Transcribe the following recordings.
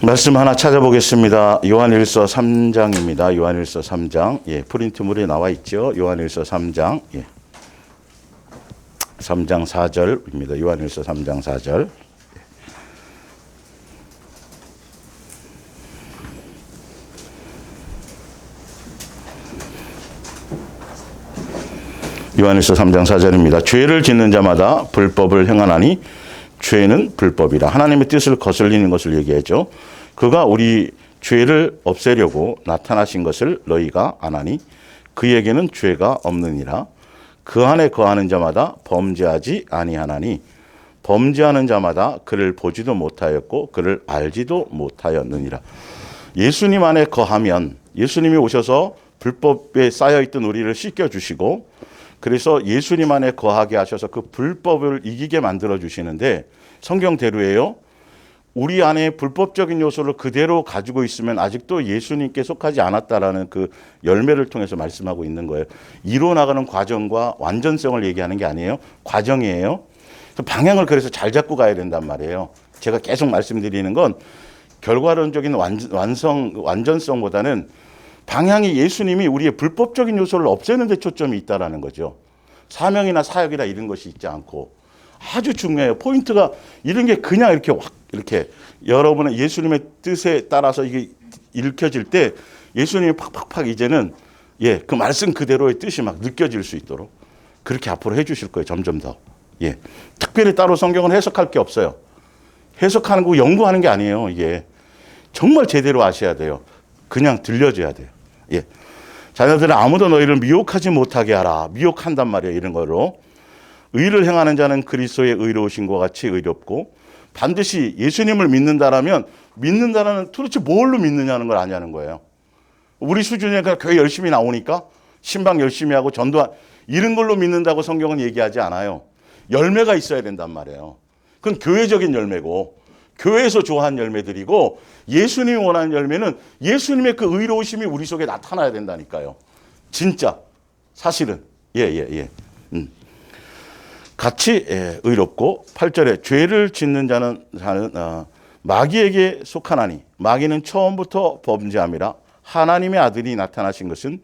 말씀 하나 찾아보겠습니다. 요한일서 3장입니다. 요한일서 3장. 예, 프린트물에 나와 있죠. 요한일서 3장. 예. 3장 4절입니다. 요한일서 3장 4절. 요한일서 3장 4절입니다. 죄를 짓는 자마다 불법을 행하나니 죄는 불법이라. 하나님의 뜻을 거슬리는 것을 얘기하죠. 그가 우리 죄를 없애려고 나타나신 것을 너희가 아나니 그에게는 죄가 없느니라. 그 안에 거하는 자마다 범죄하지 아니하나니 범죄하는 자마다 그를 보지도 못하였고 그를 알지도 못하였느니라. 예수님 안에 거하면 예수님이 오셔서 불법에 쌓여있던 우리를 씻겨주시고 그래서 예수님 안에 거하게 하셔서 그 불법을 이기게 만들어 주시는데 성경대로예요. 우리 안에 불법적인 요소를 그대로 가지고 있으면 아직도 예수님께 속하지 않았다라는 그 열매를 통해서 말씀하고 있는 거예요. 이루어나가는 과정과 완전성을 얘기하는 게 아니에요. 과정이에요. 방향을 그래서 잘 잡고 가야 된단 말이에요. 제가 계속 말씀드리는 건 결과론적인 완전성보다는 방향이 예수님이 우리의 불법적인 요소를 없애는 데 초점이 있다라는 거죠. 사명이나 사역이나 이런 것이 있지 않고 아주 중요해요. 포인트가 이런 게 그냥 이렇게 확 이렇게 여러분의 예수님의 뜻에 따라서 이게 읽혀질 때 예수님이 팍팍팍 이제는 예, 그 말씀 그대로의 뜻이 막 느껴질 수 있도록 그렇게 앞으로 해 주실 거예요. 점점 더. 예. 특별히 따로 성경은 해석할 게 없어요. 해석하는 거 연구하는 게 아니에요. 이게 정말 제대로 아셔야 돼요. 그냥 들려줘야 돼요. 예. 자녀들은 아무도 너희를 미혹하지 못하게 하라. 미혹한단 말이에요. 이런 거로. 의를 행하는 자는 그리스도의 의로우신 것 같이 의롭고 반드시 예수님을 믿는다라면 믿는다라는 도대체 뭘로 믿느냐는 걸 아냐는 거예요. 우리 수준에 그냥 교회 열심히 나오니까 신방 열심히 하고 전도 이런 걸로 믿는다고 성경은 얘기하지 않아요. 열매가 있어야 된단 말이에요. 그건 교회적인 열매고 교회에서 좋아하는 열매들이고 예수님이 원하는 열매는 예수님의 그 의로우심이 우리 속에 나타나야 된다니까요. 진짜 사실은 같이 의롭고 8절에 죄를 짓는 자는 마귀에게 속하나니 마귀는 처음부터 범죄함이라. 하나님의 아들이 나타나신 것은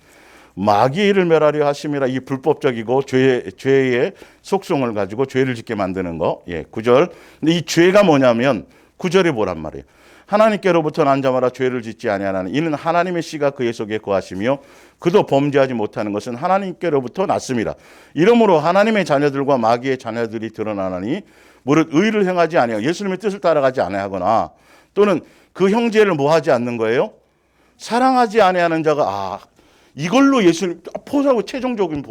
마귀를 멸하려 하심이라. 이 불법적이고 죄의 속성을 가지고 죄를 짓게 만드는 거. 9절. 근데 이 죄가 뭐냐면 9절에 뭐란 말이에요. 하나님께로부터 난 자마다 죄를 짓지 아니하나니 이는 하나님의 씨가 그의 속에 거하시며 그도 범죄하지 못하는 것은 하나님께로부터 났습니다. 이러므로 하나님의 자녀들과 마귀의 자녀들이 드러나나니 무릇 의를 행하지 아니하고 예수님의 뜻을 따라가지 아니하거나 또는 그 형제를 뭐하지 않는 거예요? 사랑하지 아니하는 자가 이걸로 예수님 포사고 최종적인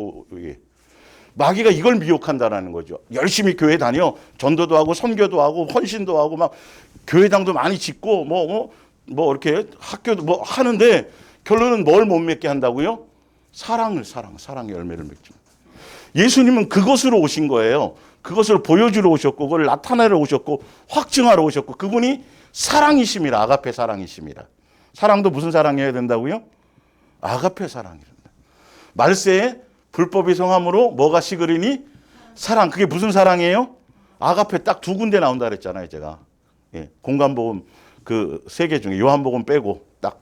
마귀가 이걸 미혹한다라는 거죠. 열심히 교회 다녀 전도도 하고 선교도 하고 헌신도 하고 막 교회당도 많이 짓고 뭐 이렇게 학교도 뭐 하는데 결론은 뭘 못 맺게 한다고요? 사랑의 열매를 맺죠. 예수님은 그것으로 오신 거예요. 그것을 보여주러 오셨고 그걸 나타내러 오셨고 확증하러 오셨고 그분이 사랑이심이라. 아가페 사랑이심이라. 사랑도 무슨 사랑이어야 된다고요? 아가페 사랑이란다. 말세에 불법이 성함으로 뭐가 시그리니? 사랑. 그게 무슨 사랑이에요? 아가페 딱 두 군데 나온다 그랬잖아요, 제가. 공간복음 그 세 개 중에 요한복음 빼고 딱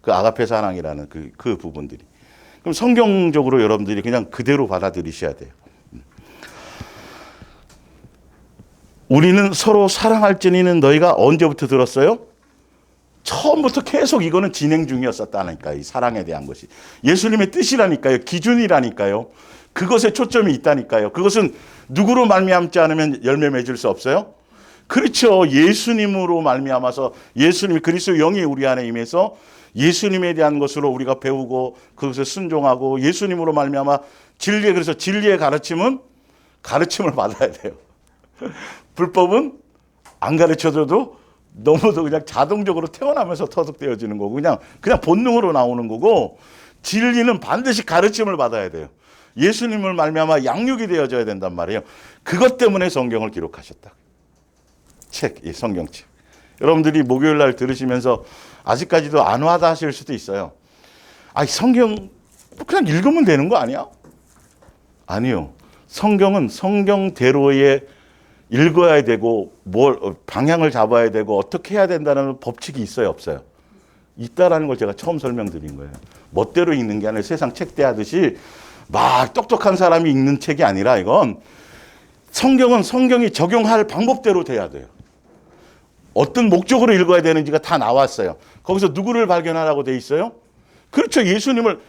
그 아가페 사랑이라는 그 부분들이. 그럼 성경적으로 여러분들이 그냥 그대로 받아들이셔야 돼요. 우리는 서로 사랑할지니는 너희가 언제부터 들었어요? 처음부터 계속 이거는 진행 중이었었다니까요. 이 사랑에 대한 것이. 예수님의 뜻이라니까요. 기준이라니까요. 그것에 초점이 있다니까요. 그것은 누구로 말미암지 않으면 열매 맺을 수 없어요? 그렇죠. 예수님으로 말미암아서 예수님이 그리스도 영이 우리 안에 임해서 예수님에 대한 것으로 우리가 배우고 그것을 순종하고 예수님으로 말미암아 그래서 진리의 가르침을 받아야 돼요. 불법은 안 가르쳐줘도 너무도 그냥 자동적으로 태어나면서 터득되어지는 거고 그냥 본능으로 나오는 거고 진리는 반드시 가르침을 받아야 돼요. 예수님을 말미암아 양육이 되어져야 된단 말이에요. 그것 때문에 성경을 기록하셨다. 이 성경책. 여러분들이 목요일 날 들으시면서 아직까지도 안 와닿 하실 수도 있어요. 성경 그냥 읽으면 되는 거 아니야? 아니요. 성경은 성경대로의 읽어야 되고 뭘 방향을 잡아야 되고 어떻게 해야 된다는 법칙이 있어요, 없어요? 있다라는 걸 제가 처음 설명드린 거예요. 멋대로 읽는 게 아니라 세상 책 대하듯이 막 똑똑한 사람이 읽는 책이 아니라 이건 성경은 성경이 적용할 방법대로 돼야 돼요. 어떤 목적으로 읽어야 되는지가 다 나왔어요. 거기서 누구를 발견하라고 돼 있어요? 그렇죠. 예수님을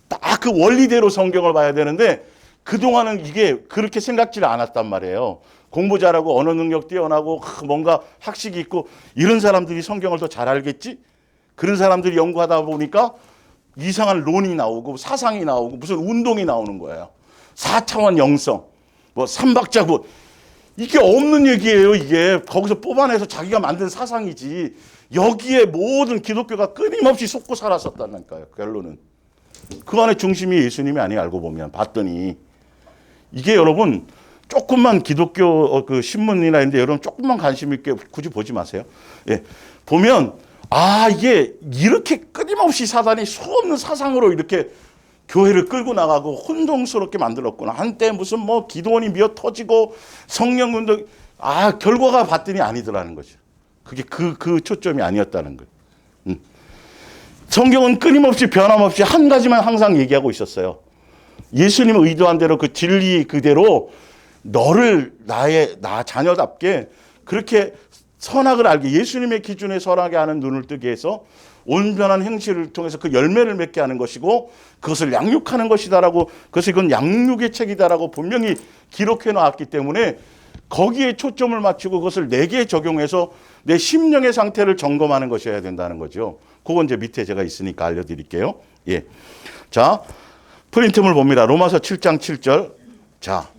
딱 그 원리대로 성경을 봐야 되는데 그동안은 이게 그렇게 생각지를 않았단 말이에요. 공부 잘하고 언어 능력 뛰어나고 뭔가 학식이 있고 이런 사람들이 성경을 더 잘 알겠지? 그런 사람들이 연구하다 보니까 이상한 론이 나오고 사상이 나오고 무슨 운동이 나오는 거예요. 4차원 영성, 뭐 삼박자군. 이게 없는 얘기예요, 이게. 거기서 뽑아내서 자기가 만든 사상이지. 여기에 모든 기독교가 끊임없이 속고 살았었다니까요, 결론은. 그 안에 중심이 예수님이 아니에요, 알고 보면. 봤더니. 이게 여러분, 조금만 기독교 그 신문이나 이런데 여러분 조금만 관심 있게 굳이 보지 마세요. 예. 보면, 이게 이렇게 끊임없이 사단이 수없는 사상으로 이렇게 교회를 끌고 나가고 혼동스럽게 만들었구나. 한때 무슨 뭐 기도원이 미어 터지고 성령운동, 결과가 봤더니 아니더라는 거죠. 그게 그 초점이 아니었다는 거예요. 성경은 끊임없이 변함없이 한 가지만 항상 얘기하고 있었어요. 예수님 의도한 대로 그 진리 그대로 너를 나 자녀답게 그렇게 선악을 알게 예수님의 기준에 선하게 하는 눈을 뜨게 해서 온전한 행실을 통해서 그 열매를 맺게 하는 것이고 그것을 양육하는 것이다라고 그래서 이건 양육의 책이다라고 분명히 기록해 놨기 때문에 거기에 초점을 맞추고 그것을 내게 적용해서 내 심령의 상태를 점검하는 것이어야 된다는 거죠. 그건 이제 밑에 제가 있으니까 알려드릴게요. 예. 자, 프린트물 봅니다. 로마서 7장 7절. 자,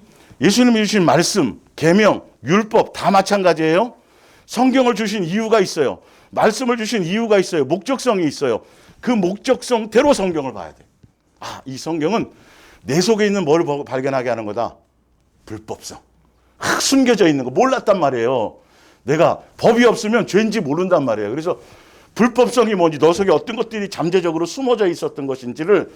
예수님이 주신 말씀, 계명, 율법 다 마찬가지예요. 성경을 주신 이유가 있어요. 말씀을 주신 이유가 있어요. 목적성이 있어요. 그 목적성대로 성경을 봐야 돼. 이 성경은 내 속에 있는 뭘 발견하게 하는 거다. 불법성. 숨겨져 있는 거 몰랐단 말이에요. 내가 법이 없으면 죄인지 모른단 말이에요. 그래서 불법성이 뭔지 너 속에 어떤 것들이 잠재적으로 숨어져 있었던 것인지를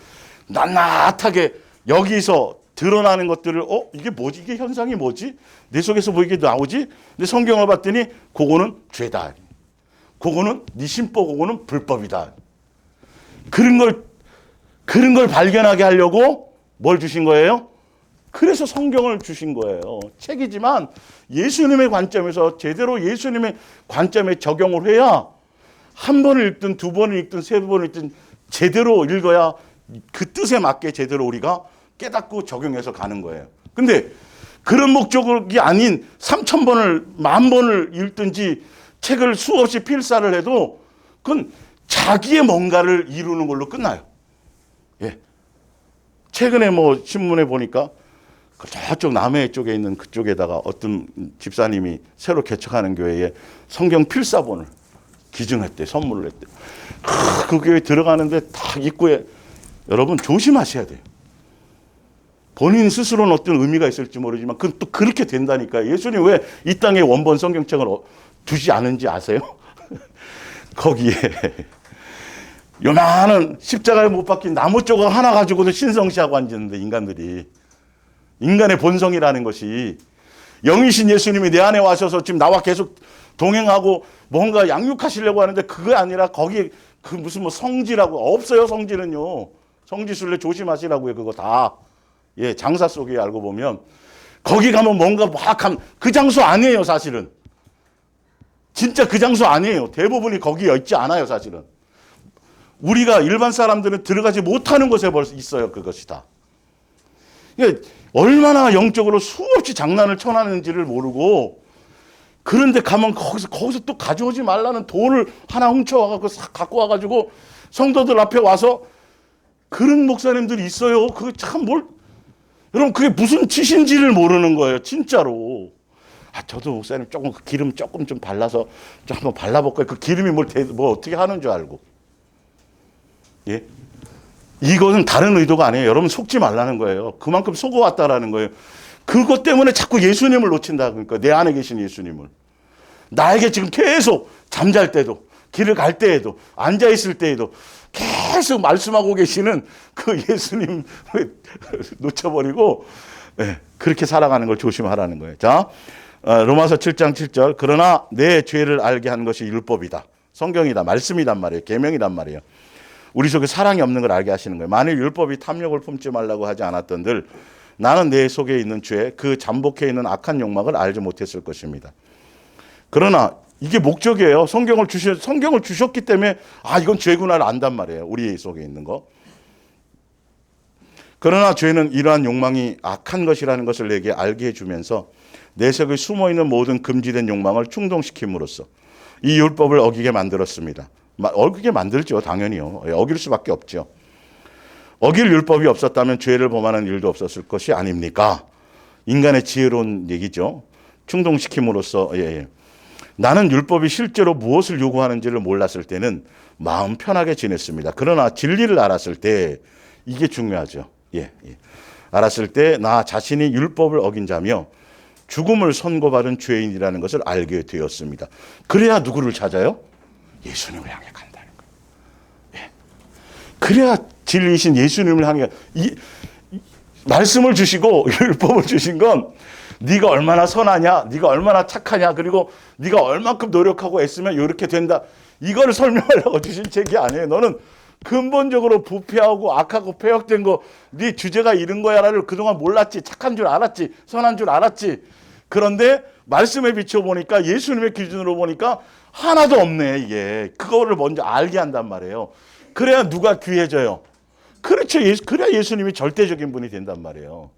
낱낱하게 여기서 드러나는 것들을 이게 뭐지? 이게 현상이 뭐지? 내 속에서 뭐 이게 나오지? 근데 성경을 봤더니 그거는 죄다. 그거는 네 심보 그거는 불법이다. 그런 걸 발견하게 하려고 뭘 주신 거예요? 그래서 성경을 주신 거예요. 책이지만 예수님의 관점에서 제대로 예수님의 관점에 적용을 해야 한 번을 읽든 두 번을 읽든 세 번을 읽든 제대로 읽어야 그 뜻에 맞게 제대로 우리가 깨닫고 적용해서 가는 거예요. 근데 그런 목적이 아닌 3,000번을 10,000번을 읽든지 책을 수없이 필사를 해도 그건 자기의 뭔가를 이루는 걸로 끝나요. 예. 최근에 뭐 신문에 보니까 저쪽 남해 쪽에 있는 그쪽에다가 어떤 집사님이 새로 개척하는 교회에 성경 필사본을 기증했대, 선물을 했대. 그 교회 들어가는데 딱 입구에 여러분 조심하셔야 돼요. 본인 스스로는 어떤 의미가 있을지 모르지만 그건 또 그렇게 된다니까요. 예수님 왜 이 땅에 원본 성경책을 두지 않은지 아세요? 거기에 요만한 십자가에 못 박힌 나무 조각 하나 가지고도 신성시하고 앉았는데 인간의 본성이라는 것이 영이신 예수님이 내 안에 와셔서 지금 나와 계속 동행하고 뭔가 양육하시려고 하는데 그게 아니라 거기 그 무슨 뭐 성지라고 없어요. 성지는요. 성지순례 조심하시라고요. 그거 다. 예, 장사 속에 알고 보면 거기 가면 뭔가 막한 그 장소 아니에요, 사실은. 진짜 그 장소 아니에요. 대부분이 거기에 있지 않아요, 사실은. 우리가 일반 사람들은 들어가지 못하는 곳에 벌써 있어요, 그것이 다. 그러니까 얼마나 영적으로 수없이 장난을 쳐놨는지를 모르고 그런데 가면 거기서 또 가져오지 말라는 돌을 하나 훔쳐와갖고 갖고 와가지고 성도들 앞에 와서 그런 목사님들이 있어요. 그게 참 여러분 그게 무슨 짓인지를 모르는 거예요. 진짜로. 저도 목사님 조금 그 기름 조금 좀 발라서 좀 한번 발라볼까요? 그 기름이 뭐 어떻게 하는 줄 알고. 예? 이거는 다른 의도가 아니에요. 여러분 속지 말라는 거예요. 그만큼 속어왔다라는 거예요. 그것 때문에 자꾸 예수님을 놓친다. 그러니까 내 안에 계신 예수님을. 나에게 지금 계속 잠잘 때도 길을 갈 때에도 앉아있을 때에도 계속 말씀하고 계시는 그 예수님 놓쳐버리고 그렇게 살아가는 걸 조심하라는 거예요. 자, 로마서 7장 7절 그러나 내 죄를 알게 한 것이 율법이다. 성경이다. 말씀이란 말이에요. 계명이란 말이에요. 우리 속에 사랑이 없는 걸 알게 하시는 거예요. 만일 율법이 탐욕을 품지 말라고 하지 않았던들 나는 내 속에 있는 죄, 그 잠복해 있는 악한 욕망을 알지 못했을 것입니다. 그러나 이게 목적이에요. 성경을 주셨기 때문에 이건 죄구나를 안단 말이에요. 우리 속에 있는 거. 그러나 죄는 이러한 욕망이 악한 것이라는 것을 내게 알게 해주면서 내 속에 숨어있는 모든 금지된 욕망을 충동시킴으로써 이 율법을 어기게 만들었습니다. 어기게 만들죠. 당연히요. 어길 수밖에 없죠. 어길 율법이 없었다면 죄를 범하는 일도 없었을 것이 아닙니까? 인간의 지혜로운 얘기죠. 충동시킴으로써 나는 율법이 실제로 무엇을 요구하는지를 몰랐을 때는 마음 편하게 지냈습니다. 그러나 진리를 알았을 때 이게 중요하죠. 알았을 때 나 자신이 율법을 어긴 자며 죽음을 선고받은 죄인이라는 것을 알게 되었습니다. 그래야 누구를 찾아요? 예수님을 향해 간다는 거예요. 그래야 진리이신 예수님을 향해 말씀을 주시고 율법을 주신 건 네가 얼마나 선하냐, 네가 얼마나 착하냐, 그리고 네가 얼만큼 노력하고 애쓰면 이렇게 된다. 이걸 설명하려고 주신 책이 아니에요. 너는 근본적으로 부패하고 악하고 폐역된 거, 네 주제가 이런 거야를 그동안 몰랐지. 착한 줄 알았지. 선한 줄 알았지. 그런데 말씀에 비춰보니까 예수님의 기준으로 보니까 하나도 없네. 이게 그거를 먼저 알게 한단 말이에요. 그래야 누가 귀해져요. 그렇죠. 그래야 예수님이 절대적인 분이 된단 말이에요.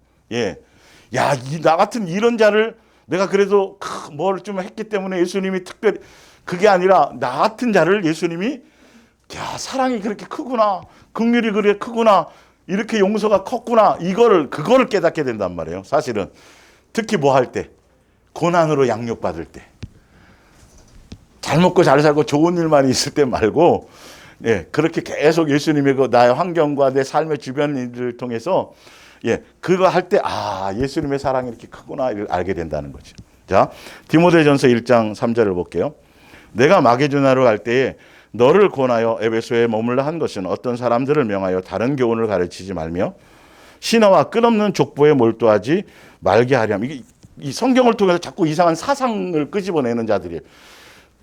나 같은 이런 자를 내가 그래도 뭘 좀 했기 때문에 예수님이 특별히 그게 아니라 나 같은 자를 예수님이 사랑이 그렇게 크구나, 긍휼이 그렇게 크구나, 이렇게 용서가 컸구나, 그거를 깨닫게 된단 말이에요. 사실은 특히 뭐 할 때, 고난으로 양육받을 때, 잘 먹고 잘 살고 좋은 일만 있을 때 말고, 그렇게 계속 예수님의 나의 환경과 내 삶의 주변 일을 통해서 그거 할 때 예수님의 사랑이 이렇게 크구나 이걸 알게 된다는 거죠. 자, 디모데전서 1장 3절을 볼게요. 내가 마게도냐로 갈 때에 너를 권하여 에베소에 머물러 한 것은 어떤 사람들을 명하여 다른 교훈을 가르치지 말며 신화와 끝없는 족보에 몰두하지 말게 하렴. 이 성경을 통해서 자꾸 이상한 사상을 끄집어내는 자들이에요.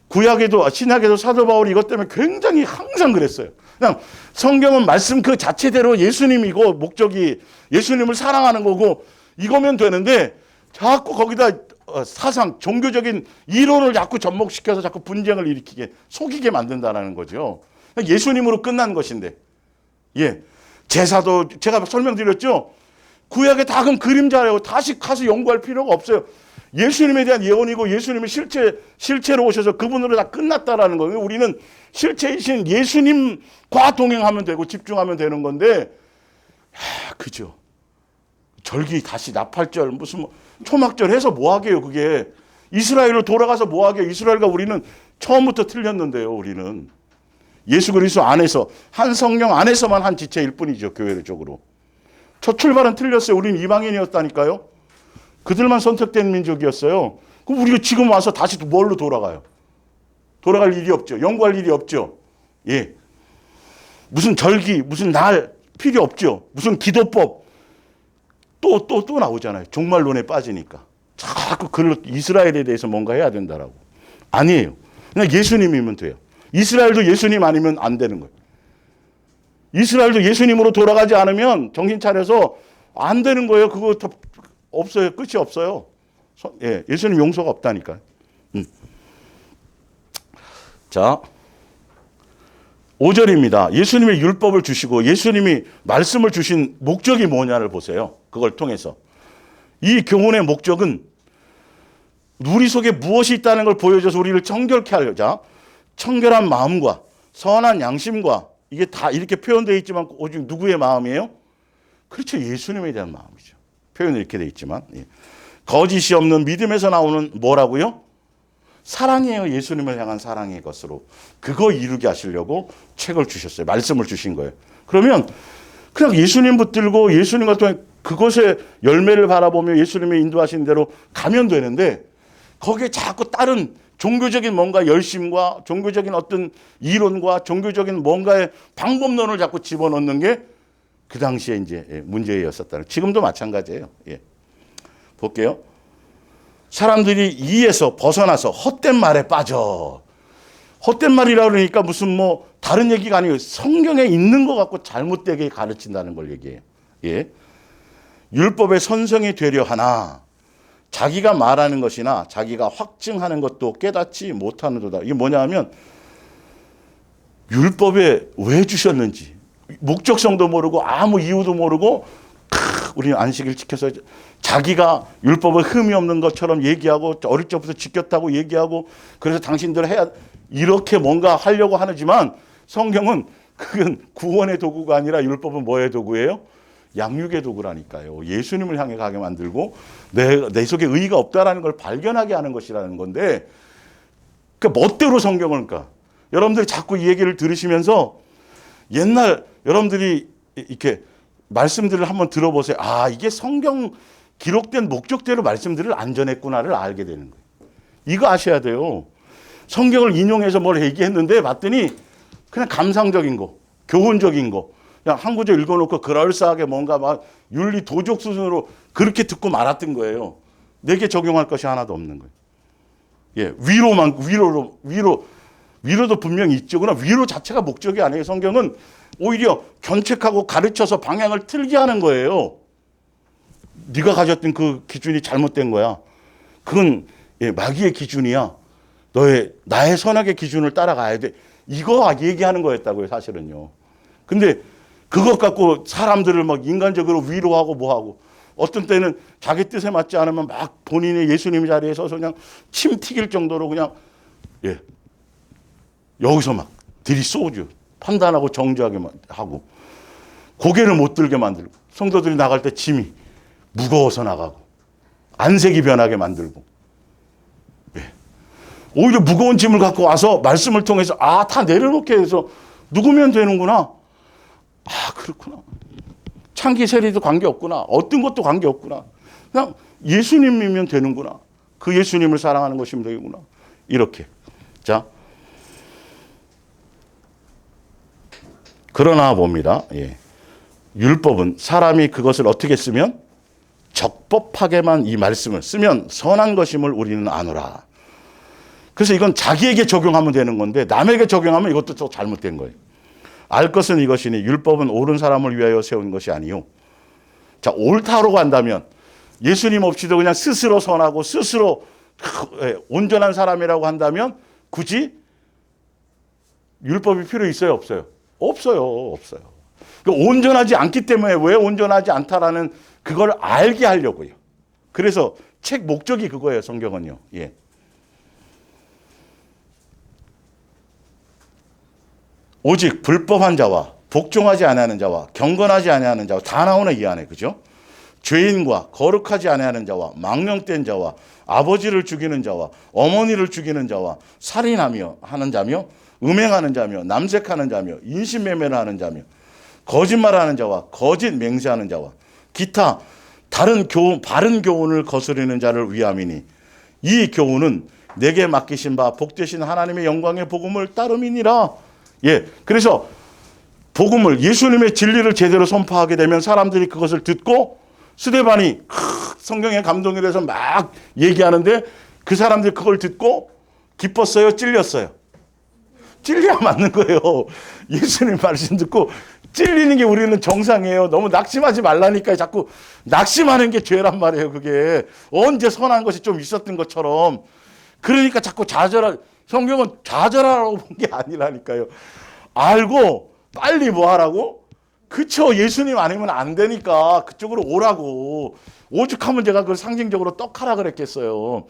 구약에도 신약에도 사도 바울이 이것 때문에 굉장히 항상 그랬어요. 그냥 성경은 말씀 그 자체대로 예수님이고 목적이 예수님을 사랑하는 거고 이거면 되는데 자꾸 거기다 사상, 종교적인 이론을 자꾸 접목시켜서 자꾸 분쟁을 일으키게 속이게 만든다는 거죠. 예수님으로 끝난 것인데 제사도 제가 설명드렸죠. 구약에 다 그럼 그림자예요. 다시 가서 연구할 필요가 없어요. 예수님에 대한 예언이고 예수님이 실체로 오셔서 그분으로 다 끝났다라는 거예요. 우리는 실체이신 예수님과 동행하면 되고 집중하면 되는 건데 그죠. 절기 다시 나팔절 무슨 초막절 해서 뭐 하게요. 그게 이스라엘로 돌아가서 뭐 하게요. 이스라엘과 우리는 처음부터 틀렸는데요. 우리는 예수 그리스도 안에서 한 성령 안에서만 한 지체일 뿐이죠. 교회적으로 첫 출발은 틀렸어요. 우리는 이방인이었다니까요. 그들만 선택된 민족이었어요. 그럼 우리가 지금 와서 다시 뭘로 돌아가요? 돌아갈 일이 없죠. 연구할 일이 없죠. 무슨 절기, 무슨 날 필요 없죠. 무슨 기도법 또 나오잖아요. 종말론에 빠지니까. 자꾸 이스라엘에 대해서 뭔가 해야 된다라고. 아니에요. 그냥 예수님이면 돼요. 이스라엘도 예수님 아니면 안 되는 거예요. 이스라엘도 예수님으로 돌아가지 않으면 정신 차려서 안 되는 거예요. 그거 다 없어요. 끝이 없어요. 예수님 용서가 없다니까요. 자, 5절입니다. 예수님이 율법을 주시고 예수님이 말씀을 주신 목적이 뭐냐를 보세요. 그걸 통해서. 이 교훈의 목적은 우리 속에 무엇이 있다는 걸 보여줘서 우리를 정결케 하려자 청결한 마음과 선한 양심과 이게 다 이렇게 표현되어 있지만 오직 누구의 마음이에요? 그렇죠. 예수님에 대한 마음이죠. 표현이 이렇게 되어 있지만 거짓이 없는 믿음에서 나오는 뭐라고요? 사랑이에요. 예수님을 향한 사랑의 것으로 그거 이루게 하시려고 책을 주셨어요. 말씀을 주신 거예요. 그러면 그냥 예수님 붙들고 예수님과 통해 그것의 열매를 바라보며 예수님의 인도하신 대로 가면 되는데 거기에 자꾸 다른 종교적인 뭔가 열심과 종교적인 어떤 이론과 종교적인 뭔가의 방법론을 자꾸 집어넣는 게 그 당시에 이제 문제였었다는. 지금도 마찬가지예요. 볼게요. 사람들이 이에서 벗어나서 헛된 말에 빠져. 헛된 말이라 그러니까 무슨 뭐 다른 얘기가 아니에요. 성경에 있는 것 같고 잘못되게 가르친다는 걸 얘기해요. 예. 율법의 선성이 되려 하나 자기가 말하는 것이나 자기가 확증하는 것도 깨닫지 못하는도다. 이게 뭐냐 하면 율법에 왜 주셨는지 목적성도 모르고 아무 이유도 모르고 우리는 안식일 지켜서 자기가 율법에 흠이 없는 것처럼 얘기하고 어릴 적부터 지켰다고 얘기하고 그래서 당신들 해야 이렇게 뭔가 하려고 하지만 성경은 그건 구원의 도구가 아니라 율법은 뭐의 도구예요? 양육의 도구라니까요. 예수님을 향해 가게 만들고 내 속에 의의가 없다라는 걸 발견하게 하는 것이라는 건데 그 멋대로 성경을 그러니까 여러분들이 자꾸 이 얘기를 들으시면서 옛날 여러분들이 이렇게 말씀들을 한번 들어보세요. 아, 이게 성경 기록된 목적대로 말씀들을 안 전했구나를 알게 되는 거예요. 이거 아셔야 돼요. 성경을 인용해서 뭘 얘기했는데 봤더니 그냥 감상적인 거, 교훈적인 거, 그냥 한 구절 읽어놓고 그럴싸하게 뭔가 막 윤리 도적 수준으로 그렇게 듣고 말았던 거예요. 내게 적용할 것이 하나도 없는 거예요. 예, 위로도 분명히 있죠. 그러나 위로 자체가 목적이 아니에요. 성경은 오히려 견책하고 가르쳐서 방향을 틀게 하는 거예요. 네가 가졌던 그 기준이 잘못된 거야. 그건 마귀의 기준이야. 나의 선악의 기준을 따라가야 돼. 이거 얘기하는 거였다고요, 사실은요. 근데 그것 갖고 사람들을 막 인간적으로 위로하고 뭐하고 어떤 때는 자기 뜻에 맞지 않으면 막 본인의 예수님 자리에 서서 그냥 침 튀길 정도로 그냥 여기서 막 들이쏘죠. 판단하고 정죄하게 하고 고개를 못 들게 만들고 성도들이 나갈 때 짐이 무거워서 나가고 안색이 변하게 만들고 오히려 무거운 짐을 갖고 와서 말씀을 통해서 다 내려놓게 해서 누구면 되는구나. 그렇구나. 창기 세리도 관계없구나. 어떤 것도 관계없구나. 그냥 예수님이면 되는구나. 그 예수님을 사랑하는 것이면 되겠구나. 이렇게. 자, 그러나 봅니다. 율법은 사람이 그것을 어떻게 쓰면 적법하게만 이 말씀을 쓰면 선한 것임을 우리는 아노라. 그래서 이건 자기에게 적용하면 되는 건데 남에게 적용하면 이것도 또 잘못된 거예요. 알 것은 이것이니 율법은 옳은 사람을 위하여 세운 것이 아니요. 자, 옳다로 간다면 예수님 없이도 그냥 스스로 선하고 스스로 온전한 사람이라고 한다면 굳이 율법이 필요 있어요? 없어요? 없어요. 그러니까 온전하지 않기 때문에 왜 온전하지 않다라는 그걸 알게 하려고요. 그래서 책 목적이 그거예요, 성경은요. 오직 불법한 자와 복종하지 아니하는 자와 경건하지 아니하는 자와 다 나오네 이 안에. 그죠? 죄인과 거룩하지 아니하는 자와 망령된 자와 아버지를 죽이는 자와 어머니를 죽이는 자와 살인하며 하는 자며 음행하는 자며 남색하는 자며 인신매매를 하는 자며 거짓말하는 자와 거짓 맹세하는 자와 기타 다른 교훈 바른 교훈을 거스르는 자를 위함이니 이 교훈은 내게 맡기신 바 복되신 하나님의 영광의 복음을 따름이니라. 그래서 복음을 예수님의 진리를 제대로 선포하게 되면 사람들이 그것을 듣고 스데반이 성경에 감동이 돼서 막 얘기하는데 그 사람들이 그걸 듣고 기뻤어요? 찔렸어요? 찔려야 맞는 거예요. 예수님 말씀 듣고 찔리는 게 우리는 정상이에요. 너무 낙심하지 말라니까 자꾸 낙심하는 게 죄란 말이에요. 그게 언제 선한 것이 좀 있었던 것처럼. 그러니까 자꾸 성경은 좌절하라고 본 게 아니라니까요. 알고 빨리 뭐 하라고? 그쵸. 예수님 아니면 안 되니까 그쪽으로 오라고. 오죽하면 제가 그걸 상징적으로 떡하라 그랬겠어요.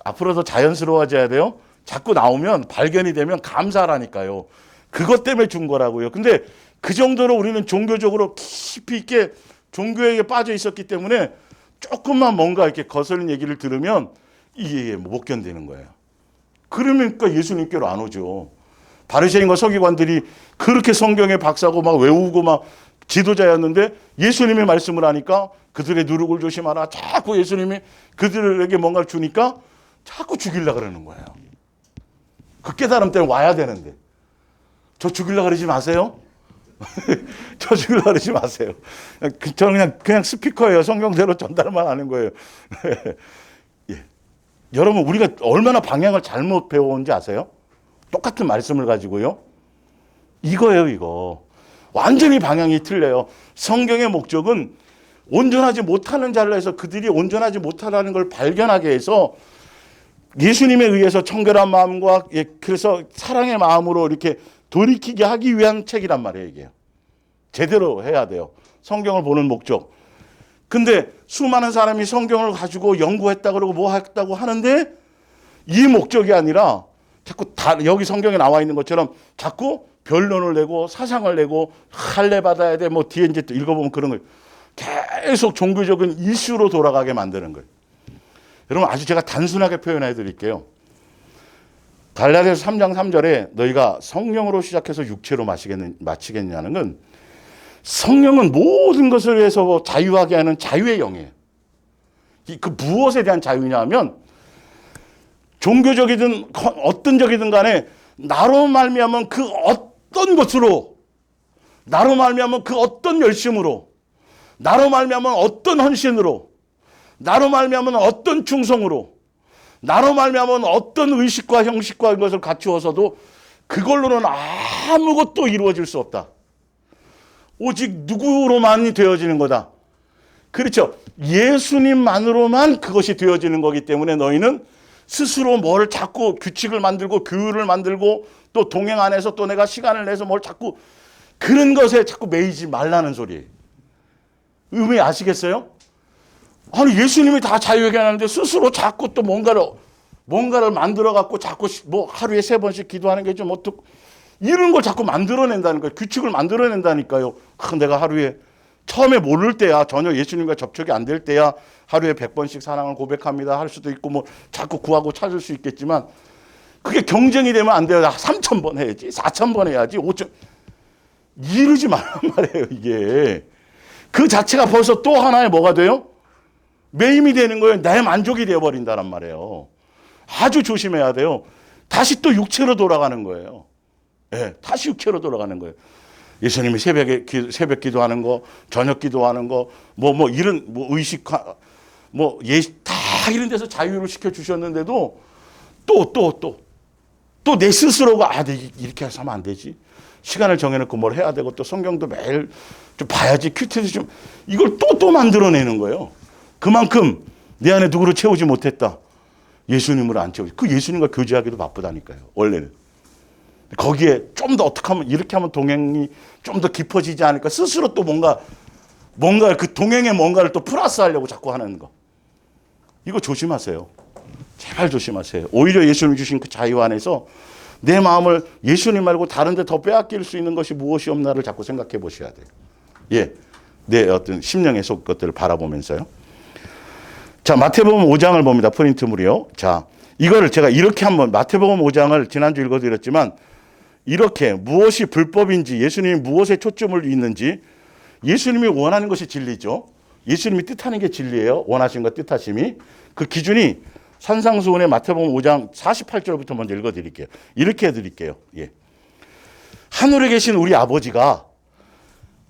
앞으로도 자연스러워져야 돼요. 자꾸 나오면 발견이 되면 감사하라니까요. 그것 때문에 준 거라고요. 근데 그 정도로 우리는 종교적으로 깊이 있게 종교에 빠져 있었기 때문에 조금만 뭔가 이렇게 거슬린 얘기를 들으면 이게 못 견디는 거예요. 그러니까 예수님께로 안 오죠. 바리새인과 서기관들이 그렇게 성경에 박사고 막 외우고 막 지도자였는데 예수님의 말씀을 하니까 그들의 누룩을 조심하라. 자꾸 예수님이 그들에게 뭔가를 주니까 자꾸 죽이려고 그러는 거예요. 그 깨달음 때문에 와야 되는데. 저 죽이려고 그러지 마세요. 저 죽이려고 그러지 마세요. 저는 그냥 스피커예요. 성경대로 전달만 하는 거예요. 여러분 우리가 얼마나 방향을 잘못 배워온지 아세요? 똑같은 말씀을 가지고요. 이거예요, 이거. 완전히 방향이 틀려요. 성경의 목적은 온전하지 못하는 자를 해서 그들이 온전하지 못하다는 걸 발견하게 해서 예수님에 의해서 청결한 마음과 그래서 사랑의 마음으로 이렇게 돌이키게 하기 위한 책이란 말이에요, 이게. 제대로 해야 돼요. 성경을 보는 목적. 근데 수많은 사람이 성경을 가지고 연구했다 그러고 뭐 했다고 하는데 이 목적이 아니라 자꾸 여기 성경에 나와 있는 것처럼 자꾸 변론을 내고 사상을 내고 할례 받아야 돼. 뭐 뒤에 이제 또 읽어보면 그런 걸 계속 종교적인 이슈로 돌아가게 만드는 거예요. 여러분 아주 제가 단순하게 표현해 드릴게요. 갈라디아서 3장 3절에 너희가 성령으로 시작해서 육체로 마치겠냐는 건 성령은 모든 것을 위해서 자유하게 하는 자유의 영이에요. 그 무엇에 대한 자유냐 하면 종교적이든 어떤 적이든 간에 나로 말미암은 그 어떤 것으로, 나로 말미암은 그 어떤 열심으로, 나로 말미암은 어떤 헌신으로, 나로 말미암은 어떤 충성으로, 나로 말미암은 어떤 의식과 형식과 이것을 갖추어서도 그걸로는 아무것도 이루어질 수 없다. 오직 누구로만이 되어지는 거다. 그렇죠. 예수님만으로만 그것이 되어지는 거기 때문에 너희는 스스로 뭘 자꾸 규칙을 만들고 규율을 만들고 또 동행 안에서 또 내가 시간을 내서 뭘 자꾸 그런 것에 자꾸 매이지 말라는 소리예요. 의미 아시겠어요? 아니 예수님이 다 자유하게 하는데 스스로 자꾸 또 뭔가를 만들어 갖고 자꾸 뭐 하루에 3번씩 기도하는 게 좀 어떻고 이런 걸 자꾸 만들어낸다는 거예요. 규칙을 만들어낸다니까요. 내가 하루에 처음에 모를 때야 전혀 예수님과 접촉이 안 될 때야 하루에 100번씩 사랑을 고백합니다 할 수도 있고 뭐 자꾸 구하고 찾을 수 있겠지만 그게 경쟁이 되면 안 돼요. 3,000번 해야지 4,000번 해야지 5,000 이러지 말란 말이에요. 이게 그 자체가 벌써 또 하나의 뭐가 돼요? 매임이 되는 거예요. 내 만족이 되어버린다란 말이에요. 아주 조심해야 돼요. 다시 또 육체로 돌아가는 거예요. 네, 다시 육체로 돌아가는 거예요. 예수님이 새벽 기도하는 거, 저녁 기도하는 거, 이런 의식, 다 이런 데서 자유를 시켜 주셨는데도 또 내 스스로가 이렇게 해서 하면 안 되지. 시간을 정해놓고 뭘 해야 되고 또 성경도 매일 좀 봐야지. 큐티도 좀 이걸 또 만들어내는 거예요. 그만큼 내 안에 누구를 채우지 못했다. 예수님으로 안 채우지. 그 예수님과 교제하기도 바쁘다니까요. 원래는. 거기에 좀 더 어떻게 하면 이렇게 하면 동행이 좀 더 깊어지지 않을까. 스스로 또 뭔가 그 동행에 뭔가를 또 플러스 하려고 자꾸 하는 거. 이거 조심하세요. 제발 조심하세요. 오히려 예수님 주신 그 자유 안에서 내 마음을 예수님 말고 다른 데 더 빼앗길 수 있는 것이 무엇이 없나를 자꾸 생각해 보셔야 돼요. 예. 내 어떤 심령의 속 것들을 바라보면서요. 자, 마태복음 5장을 봅니다. 프린트물이요. 자, 이거를 제가 이렇게 한번 마태복음 5장을 지난주 읽어드렸지만 이렇게 무엇이 불법인지 예수님이 무엇에 초점을 있는지 예수님이 원하는 것이 진리죠. 예수님이 뜻하는 게 진리예요. 원하신 것 뜻하심이. 그 기준이 산상수훈의 마태복음 5장 48절부터 먼저 읽어드릴게요. 이렇게 해드릴게요. 예. 하늘에 계신 우리 아버지가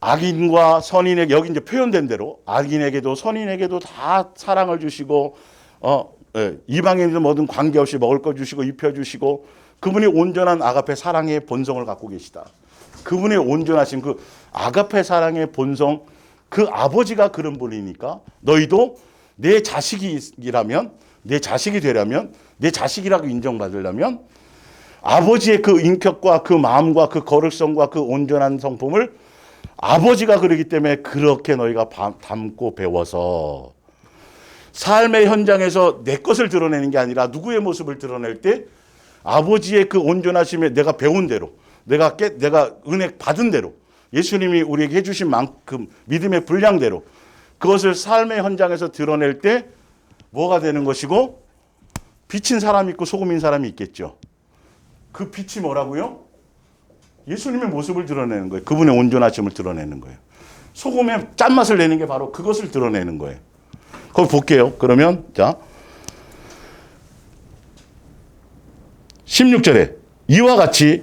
악인과 선인에게 여기 이제 표현된 대로 악인에게도 선인에게도 다 사랑을 주시고 이방인들 뭐든 관계없이 먹을 거 주시고 입혀주시고 그분이 온전한 아가페 사랑의 본성을 갖고 계시다. 그분의 온전하신 그 아가페 사랑의 본성 그 아버지가 그런 분이니까 너희도 내 자식이라면 내 자식이 되려면 내 자식이라고 인정받으려면 아버지의 그 인격과 그 마음과 그 거룩성과 그 온전한 성품을 아버지가 그러기 때문에 그렇게 너희가 담고 배워서 삶의 현장에서 내 것을 드러내는 게 아니라 누구의 모습을 드러낼 때 아버지의 그 온전하심에 내가 배운 대로 내가 은혜 받은 대로 예수님이 우리에게 해주신 만큼 믿음의 분량대로 그것을 삶의 현장에서 드러낼 때 뭐가 되는 것이고 빛인 사람이 있고 소금인 사람이 있겠죠. 그 빛이 뭐라고요? 예수님의 모습을 드러내는 거예요. 그분의 온전하심을 드러내는 거예요. 소금의 짠맛을 내는 게 바로 그것을 드러내는 거예요. 그걸 볼게요. 그러면 자 16절에 이와 같이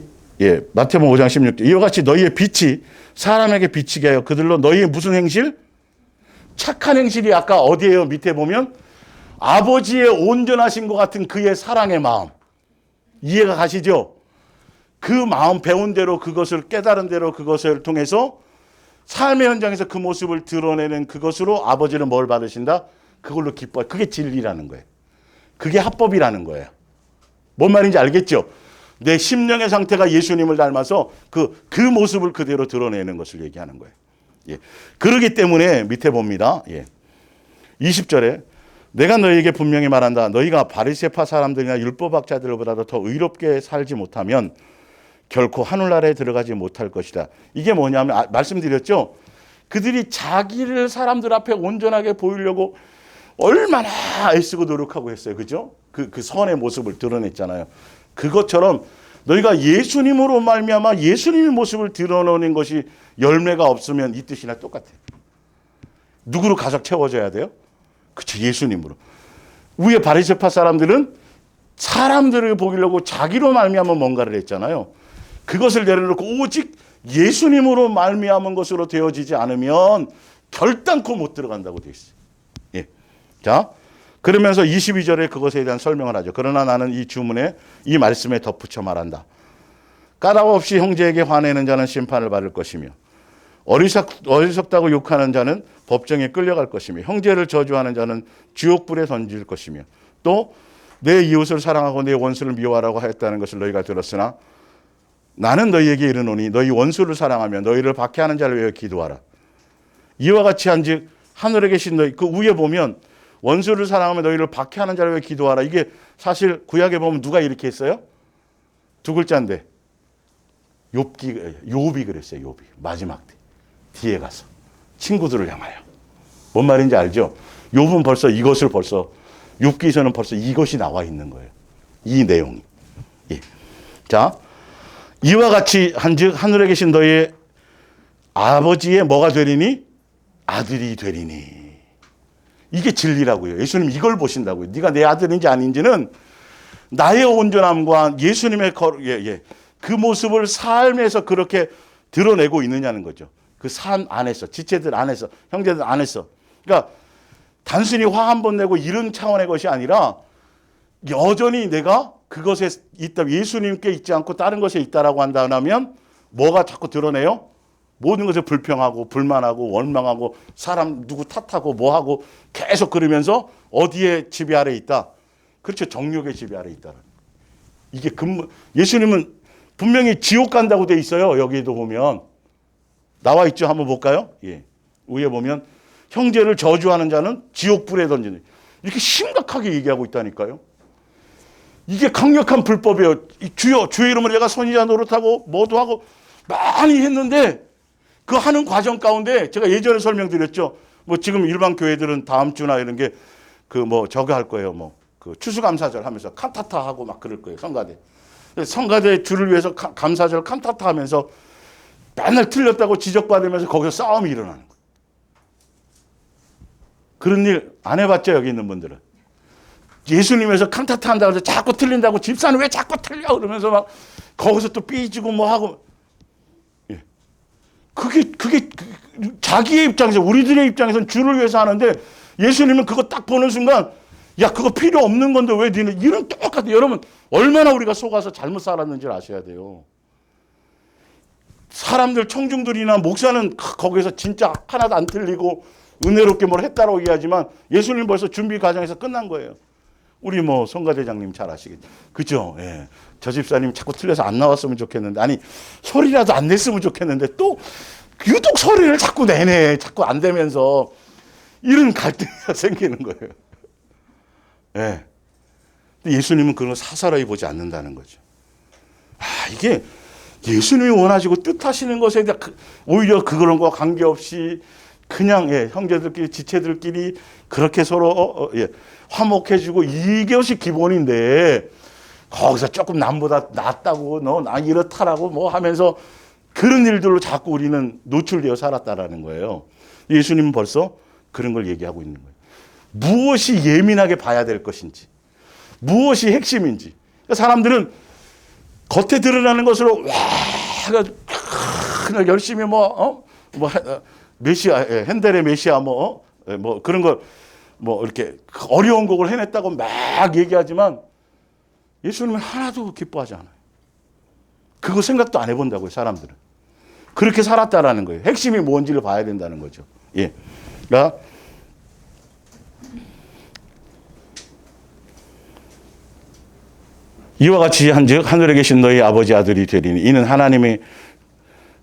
마태복음 5장 16절 이와 같이 너희의 빛이 사람에게 비치게 하여 그들로 너희의 무슨 행실? 착한 행실이 아까 어디에요? 밑에 보면 아버지의 온전하신 것 같은 그의 사랑의 마음. 이해가 가시죠? 그 마음 배운 대로 그것을 깨달은 대로 그것을 통해서 삶의 현장에서 그 모습을 드러내는 그것으로 아버지는 뭘 받으신다? 그걸로 기뻐. 그게 진리라는 거예요. 그게 합법이라는 거예요. 뭔 말인지 알겠죠? 내 심령의 상태가 예수님을 닮아서 그 모습을 그대로 드러내는 것을 얘기하는 거예요. 예. 그러기 때문에 밑에 봅니다. 예. 20절에 내가 너희에게 분명히 말한다. 너희가 바리새파 사람들이나 율법학자들보다도 더 의롭게 살지 못하면 결코 하늘나라에 들어가지 못할 것이다. 이게 뭐냐면 말씀드렸죠. 그들이 자기를 사람들 앞에 온전하게 보이려고 얼마나 애쓰고 노력하고 했어요. 그죠? 그 선의 모습을 드러냈잖아요. 그것처럼 너희가 예수님으로 말미암아 예수님의 모습을 드러내는 것이 열매가 없으면 이 뜻이나 똑같아요. 누구로 가득 채워져야 돼요? 그렇죠. 예수님으로. 위에 바리새파 사람들은 사람들을 보이려고 자기로 말미암아 뭔가를 했잖아요. 그것을 내려놓고 오직 예수님으로 말미암은 것으로 되어지지 않으면 결단코 못 들어간다고 되어 있어요. 예. 자, 그러면서 22절에 그것에 대한 설명을 하죠. 그러나 나는 이 주문에 이 말씀에 덧붙여 말한다. 까닭 없이 형제에게 화내는 자는 심판을 받을 것이며 어리석다고 욕하는 자는 법정에 끌려갈 것이며 형제를 저주하는 자는 지옥불에 던질 것이며 또 내 이웃을 사랑하고 내 원수를 미워하라고 하였다는 것을 너희가 들었으나 나는 너희에게 이르노니 너희 원수를 사랑하며 너희를 박해하는 자를 위하여 기도하라. 이와 같이 한즉 하늘에 계신 너희 그 위에 보면 원수를 사랑하며 너희를 박해하는 자를 위하여 기도하라. 이게 사실 구약에 보면 누가 이렇게 했어요? 두 글자인데 욥이 그랬어요. 욥이 마지막 때 뒤에 가서 친구들을 향하여. 뭔 말인지 알죠? 욥은 벌써 이것을 벌써 욥기에서는 벌써 이것이 나와 있는 거예요. 이 내용이. 예. 자, 이와 같이 한즉 하늘에 계신 너희의 아버지의 뭐가 되리니? 아들이 되리니. 이게 진리라고요. 예수님 이걸 보신다고요. 네가 내 아들인지 아닌지는 나의 온전함과 예수님의 그 모습을 삶에서 그렇게 드러내고 있느냐는 거죠. 그 삶 안에서, 지체들 안에서, 형제들 안에서. 그러니까 단순히 화 한 번 내고 이런 차원의 것이 아니라 여전히 내가 그것에 있다, 예수님께 있지 않고 다른 것에 있다라고 한다면 뭐가 자꾸 드러내요? 모든 것을 불평하고 불만하고 원망하고 사람 누구 탓하고 뭐하고 계속 그러면서 어디에 지배 아래 있다? 그렇죠. 정욕의 지배 아래 있다. 이게 예수님은 분명히 지옥 간다고 돼 있어요. 여기도 보면 나와 있죠. 한번 볼까요? 예. 위에 보면 형제를 저주하는 자는 지옥불에 던지는, 이렇게 심각하게 얘기하고 있다니까요. 이게 강력한 불법이에요. 주여, 주의 이름으로 내가 선지자 노릇하고 뭐도 하고 많이 했는데 그 하는 과정 가운데 제가 예전에 설명드렸죠. 뭐 지금 일반 교회들은 다음 주나 이런 게 그 뭐 저거 할 거예요. 뭐 그 추수감사절 하면서 칸타타 하고 막 그럴 거예요. 성가대 주를 위해서 감사절 칸타타 하면서 맨날 틀렸다고 지적받으면서 거기서 싸움이 일어나는 거예요. 그런 일 안 해봤죠, 여기 있는 분들은. 예수님에서 칸타타 한다고 해서 자꾸 틀린다고, 집사는 왜 자꾸 틀려? 그러면서 막 거기서 또 삐지고 뭐 하고. 예. 그게 자기의 입장에서, 우리들의 입장에서는 주를 위해서 하는데 예수님은 그거 딱 보는 순간 야, 그거 필요 없는 건데 왜 니는 이런 똑같아. 여러분, 얼마나 우리가 속아서 잘못 살았는지를 아셔야 돼요. 사람들, 청중들이나 목사는 거기서 진짜 하나도 안 틀리고 은혜롭게 뭘 했다고 얘기하지만 예수님 벌써 준비 과정에서 끝난 거예요. 우리 뭐 성가대장님 잘 아시겠죠. 그죠? 예. 저 집사님 자꾸 틀려서 안 나왔으면 좋겠는데, 아니 소리라도 안 냈으면 좋겠는데 또 유독 소리를 자꾸 내네. 자꾸 안 되면서 이런 갈등이 생기는 거예요. 예. 근데 예수님은 그런 거 사사로이 보지 않는다는 거죠. 아, 이게 예수님이 원하시고 뜻하시는 것에 대해 오히려 그런 거와 관계없이 그냥 형제들끼리 지체들끼리 그렇게 서로 화목해지고 이것이 기본인데 거기서 조금 남보다 낫다고 너 나 이렇다라고 뭐 하면서 그런 일들로 자꾸 우리는 노출되어 살았다라는 거예요. 예수님은 벌써 그런 걸 얘기하고 있는 거예요. 무엇이 예민하게 봐야 될 것인지, 무엇이 핵심인지. 사람들은 겉에 드러나는 것으로 와 그냥 열심히 메시아, 핸델의 메시아 뭐 그런 거 뭐 이렇게 어려운 곡을 해냈다고 막 얘기하지만 예수님은 하나도 기뻐하지 않아요. 그거 생각도 안 해본다고요, 사람들은. 그렇게 살았다라는 거예요. 핵심이 뭔지를 봐야 된다는 거죠. 예. 그러니까 이와 같이 한즉 하늘에 계신 너희 아버지 아들이 되리니 이는 하나님의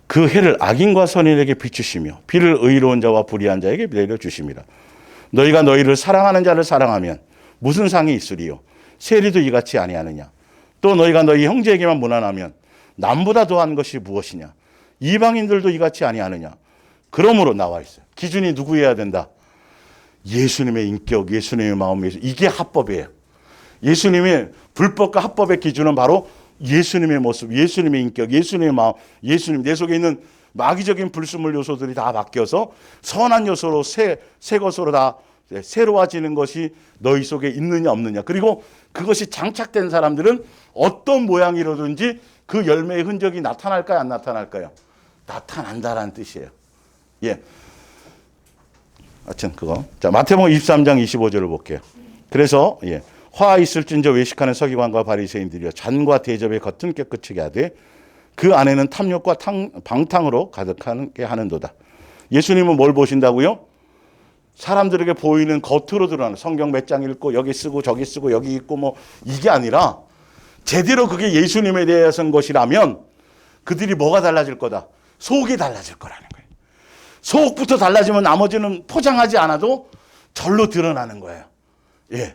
그 해를 악인과 선인에게 비추시며 비를 의로운 자와 불의한 자에게 내려주심이라. 너희가 너희를 사랑하는 자를 사랑하면 무슨 상이 있으리요? 세리도 이같이 아니하느냐? 또 너희가 너희 형제에게만 무난하면 남보다 더한 것이 무엇이냐? 이방인들도 이같이 아니하느냐? 그러므로 나와 있어요. 기준이 누구여야 된다? 예수님의 인격, 예수님의 마음, 이게 합법이에요. 예수님의 불법과 합법의 기준은 바로 예수님의 모습, 예수님의 인격, 예수님의 마음, 예수님, 내 속에 있는 마귀적인 불순물 요소들이 다 바뀌어서 선한 요소로 새 것으로 다 새로워지는 것이 너희 속에 있느냐 없느냐. 그리고 그것이 장착된 사람들은 어떤 모양이라든지 그 열매의 흔적이 나타날까요, 안 나타날까요? 나타난다라는 뜻이에요. 예. 하여튼 그거. 자, 마태복음 23장 25절을 볼게요. 그래서 예. 화 있을진저 외식하는 서기관과 바리새인들이여 잔과 대접에 겉은 깨끗하게 하되 그 안에는 탐욕과 방탕으로 가득하게 하는도다. 예수님은 뭘 보신다고요? 사람들에게 보이는 겉으로 드러나는 성경 몇 장 읽고 여기 쓰고 저기 쓰고 여기 있고 뭐 이게 아니라 제대로 그게 예수님에 대해서인 것이라면 그들이 뭐가 달라질 거다? 속이 달라질 거라는 거예요. 속부터 달라지면 나머지는 포장하지 않아도 절로 드러나는 거예요. 예.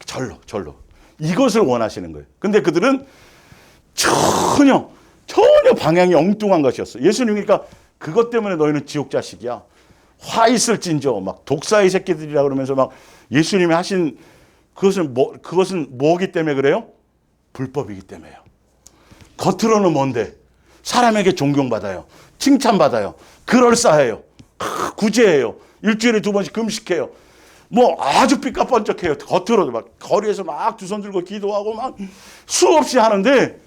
절로. 이것을 원하시는 거예요. 근데 그들은 전혀 방향이 엉뚱한 것이었어요. 예수님이니까 그것 때문에 너희는 지옥 자식이야. 화 있을진저 막 독사의 새끼들이라 그러면서 막 예수님이 하신 그것은 뭐기 때문에 그래요? 불법이기 때문에요. 겉으로는 뭔데? 사람에게 존경받아요. 칭찬받아요. 그럴싸해요. 구제해요. 일주일에 2번씩 금식해요. 뭐 아주 삐까뻔쩍해요. 겉으로도 막 거리에서 막 두 손 들고 기도하고 막 수없이 하는데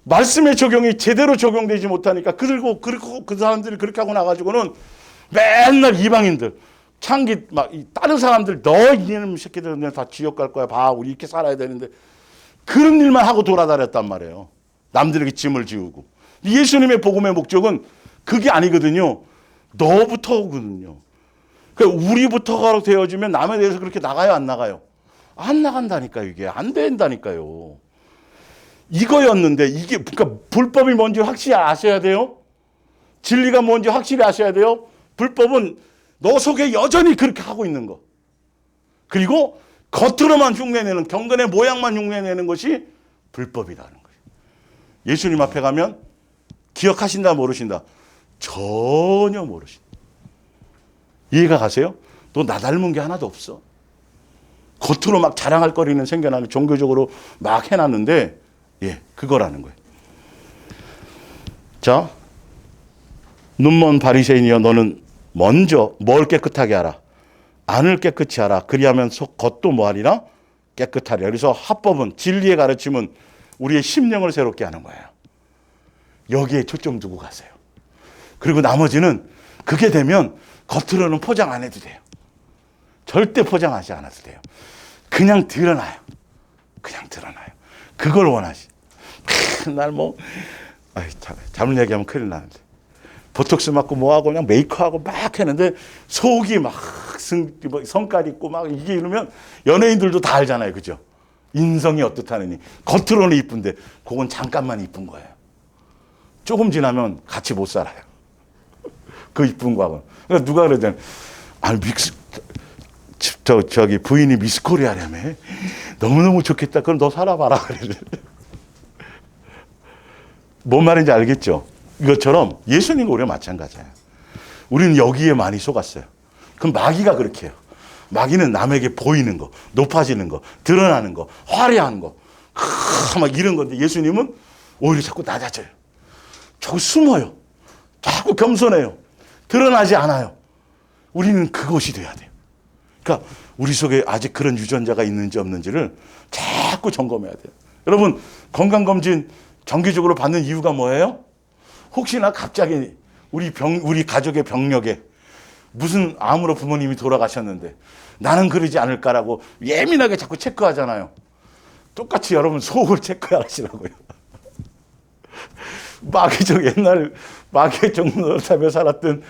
말씀의 적용이 제대로 적용되지 못하니까 그리고 그 사람들이 그렇게 하고 나가지고는 맨날 이방인들 창기 막 다른 사람들 너 이놈 새끼들은 다 지옥 갈 거야. 봐 우리 이렇게 살아야 되는데 그런 일만 하고 돌아다녔단 말이에요. 남들에게 짐을 지우고. 예수님의 복음의 목적은 그게 아니거든요. 너부터 오거든요. 그러니까 우리부터가 되어지면 남에 대해서 그렇게 나가요, 안 나가요? 안 나간다니까요, 이게. 안 된다니까요. 이거였는데, 이게, 그러니까 불법이 뭔지 확실히 아셔야 돼요. 진리가 뭔지 확실히 아셔야 돼요. 불법은 너 속에 여전히 그렇게 하고 있는 거. 그리고 겉으로만 흉내내는, 경건의 모양만 흉내내는 것이 불법이라는 거예요. 예수님 앞에 가면 기억하신다, 모르신다? 전혀 모르신다. 이해가 가세요? 또 나 닮은 게 하나도 없어. 겉으로 막 자랑할 거리는 생겨나는 종교적으로 막 해놨는데 예, 그거라는 거예요. 자, 눈먼 바리새인이여 너는 먼저 뭘 깨끗하게 하라. 안을 깨끗이 하라. 그리하면 겉도 뭐하리라? 깨끗하리라. 그래서 합법은 진리의 가르침은 우리의 심령을 새롭게 하는 거예요. 여기에 초점 두고 가세요. 그리고 나머지는 그게 되면 겉으로는 포장 안 해도 돼요. 절대 포장하지 않아도 돼요. 그냥 드러나요. 그냥 드러나요. 그걸 원하시. 맨날 뭐, 잘못 얘기하면 큰일 나는데. 보톡스 맞고 뭐하고 그냥 메이크하고 막 했는데 속이 막 성깔 있고 막 이게 이러면 연예인들도 다 알잖아요. 그죠? 인성이 어떻다느니. 겉으로는 이쁜데 그건 잠깐만 이쁜 거예요. 조금 지나면 같이 못 살아요. 그 이쁜 거하고. 그러니까 누가 그러잖아. 아니, 저기 부인이 미스 코리아라며. 너무너무 좋겠다. 그럼 너 살아봐라. 뭔 말인지 알겠죠? 이것처럼 예수님과 우리가 마찬가지예요. 우리는 여기에 많이 속았어요. 그럼 마귀가 그렇게 해요. 마귀는 남에게 보이는 거, 높아지는 거, 드러나는 거, 화려한 거, 막 이런 건데 예수님은 오히려 자꾸 낮아져요. 자꾸 숨어요. 자꾸 겸손해요. 드러나지 않아요. 우리는 그것이 돼야 돼요. 그러니까 우리 속에 아직 그런 유전자가 있는지 없는지를 자꾸 점검해야 돼요. 여러분 건강검진 정기적으로 받는 이유가 뭐예요? 혹시나 갑자기 우리 가족의 병력에 무슨 암으로 부모님이 돌아가셨는데 나는 그러지 않을까라고 예민하게 자꾸 체크하잖아요. 똑같이 여러분 속을 체크하시라고요. 마귀적 옛날 마귀의 종노릇하며 살았던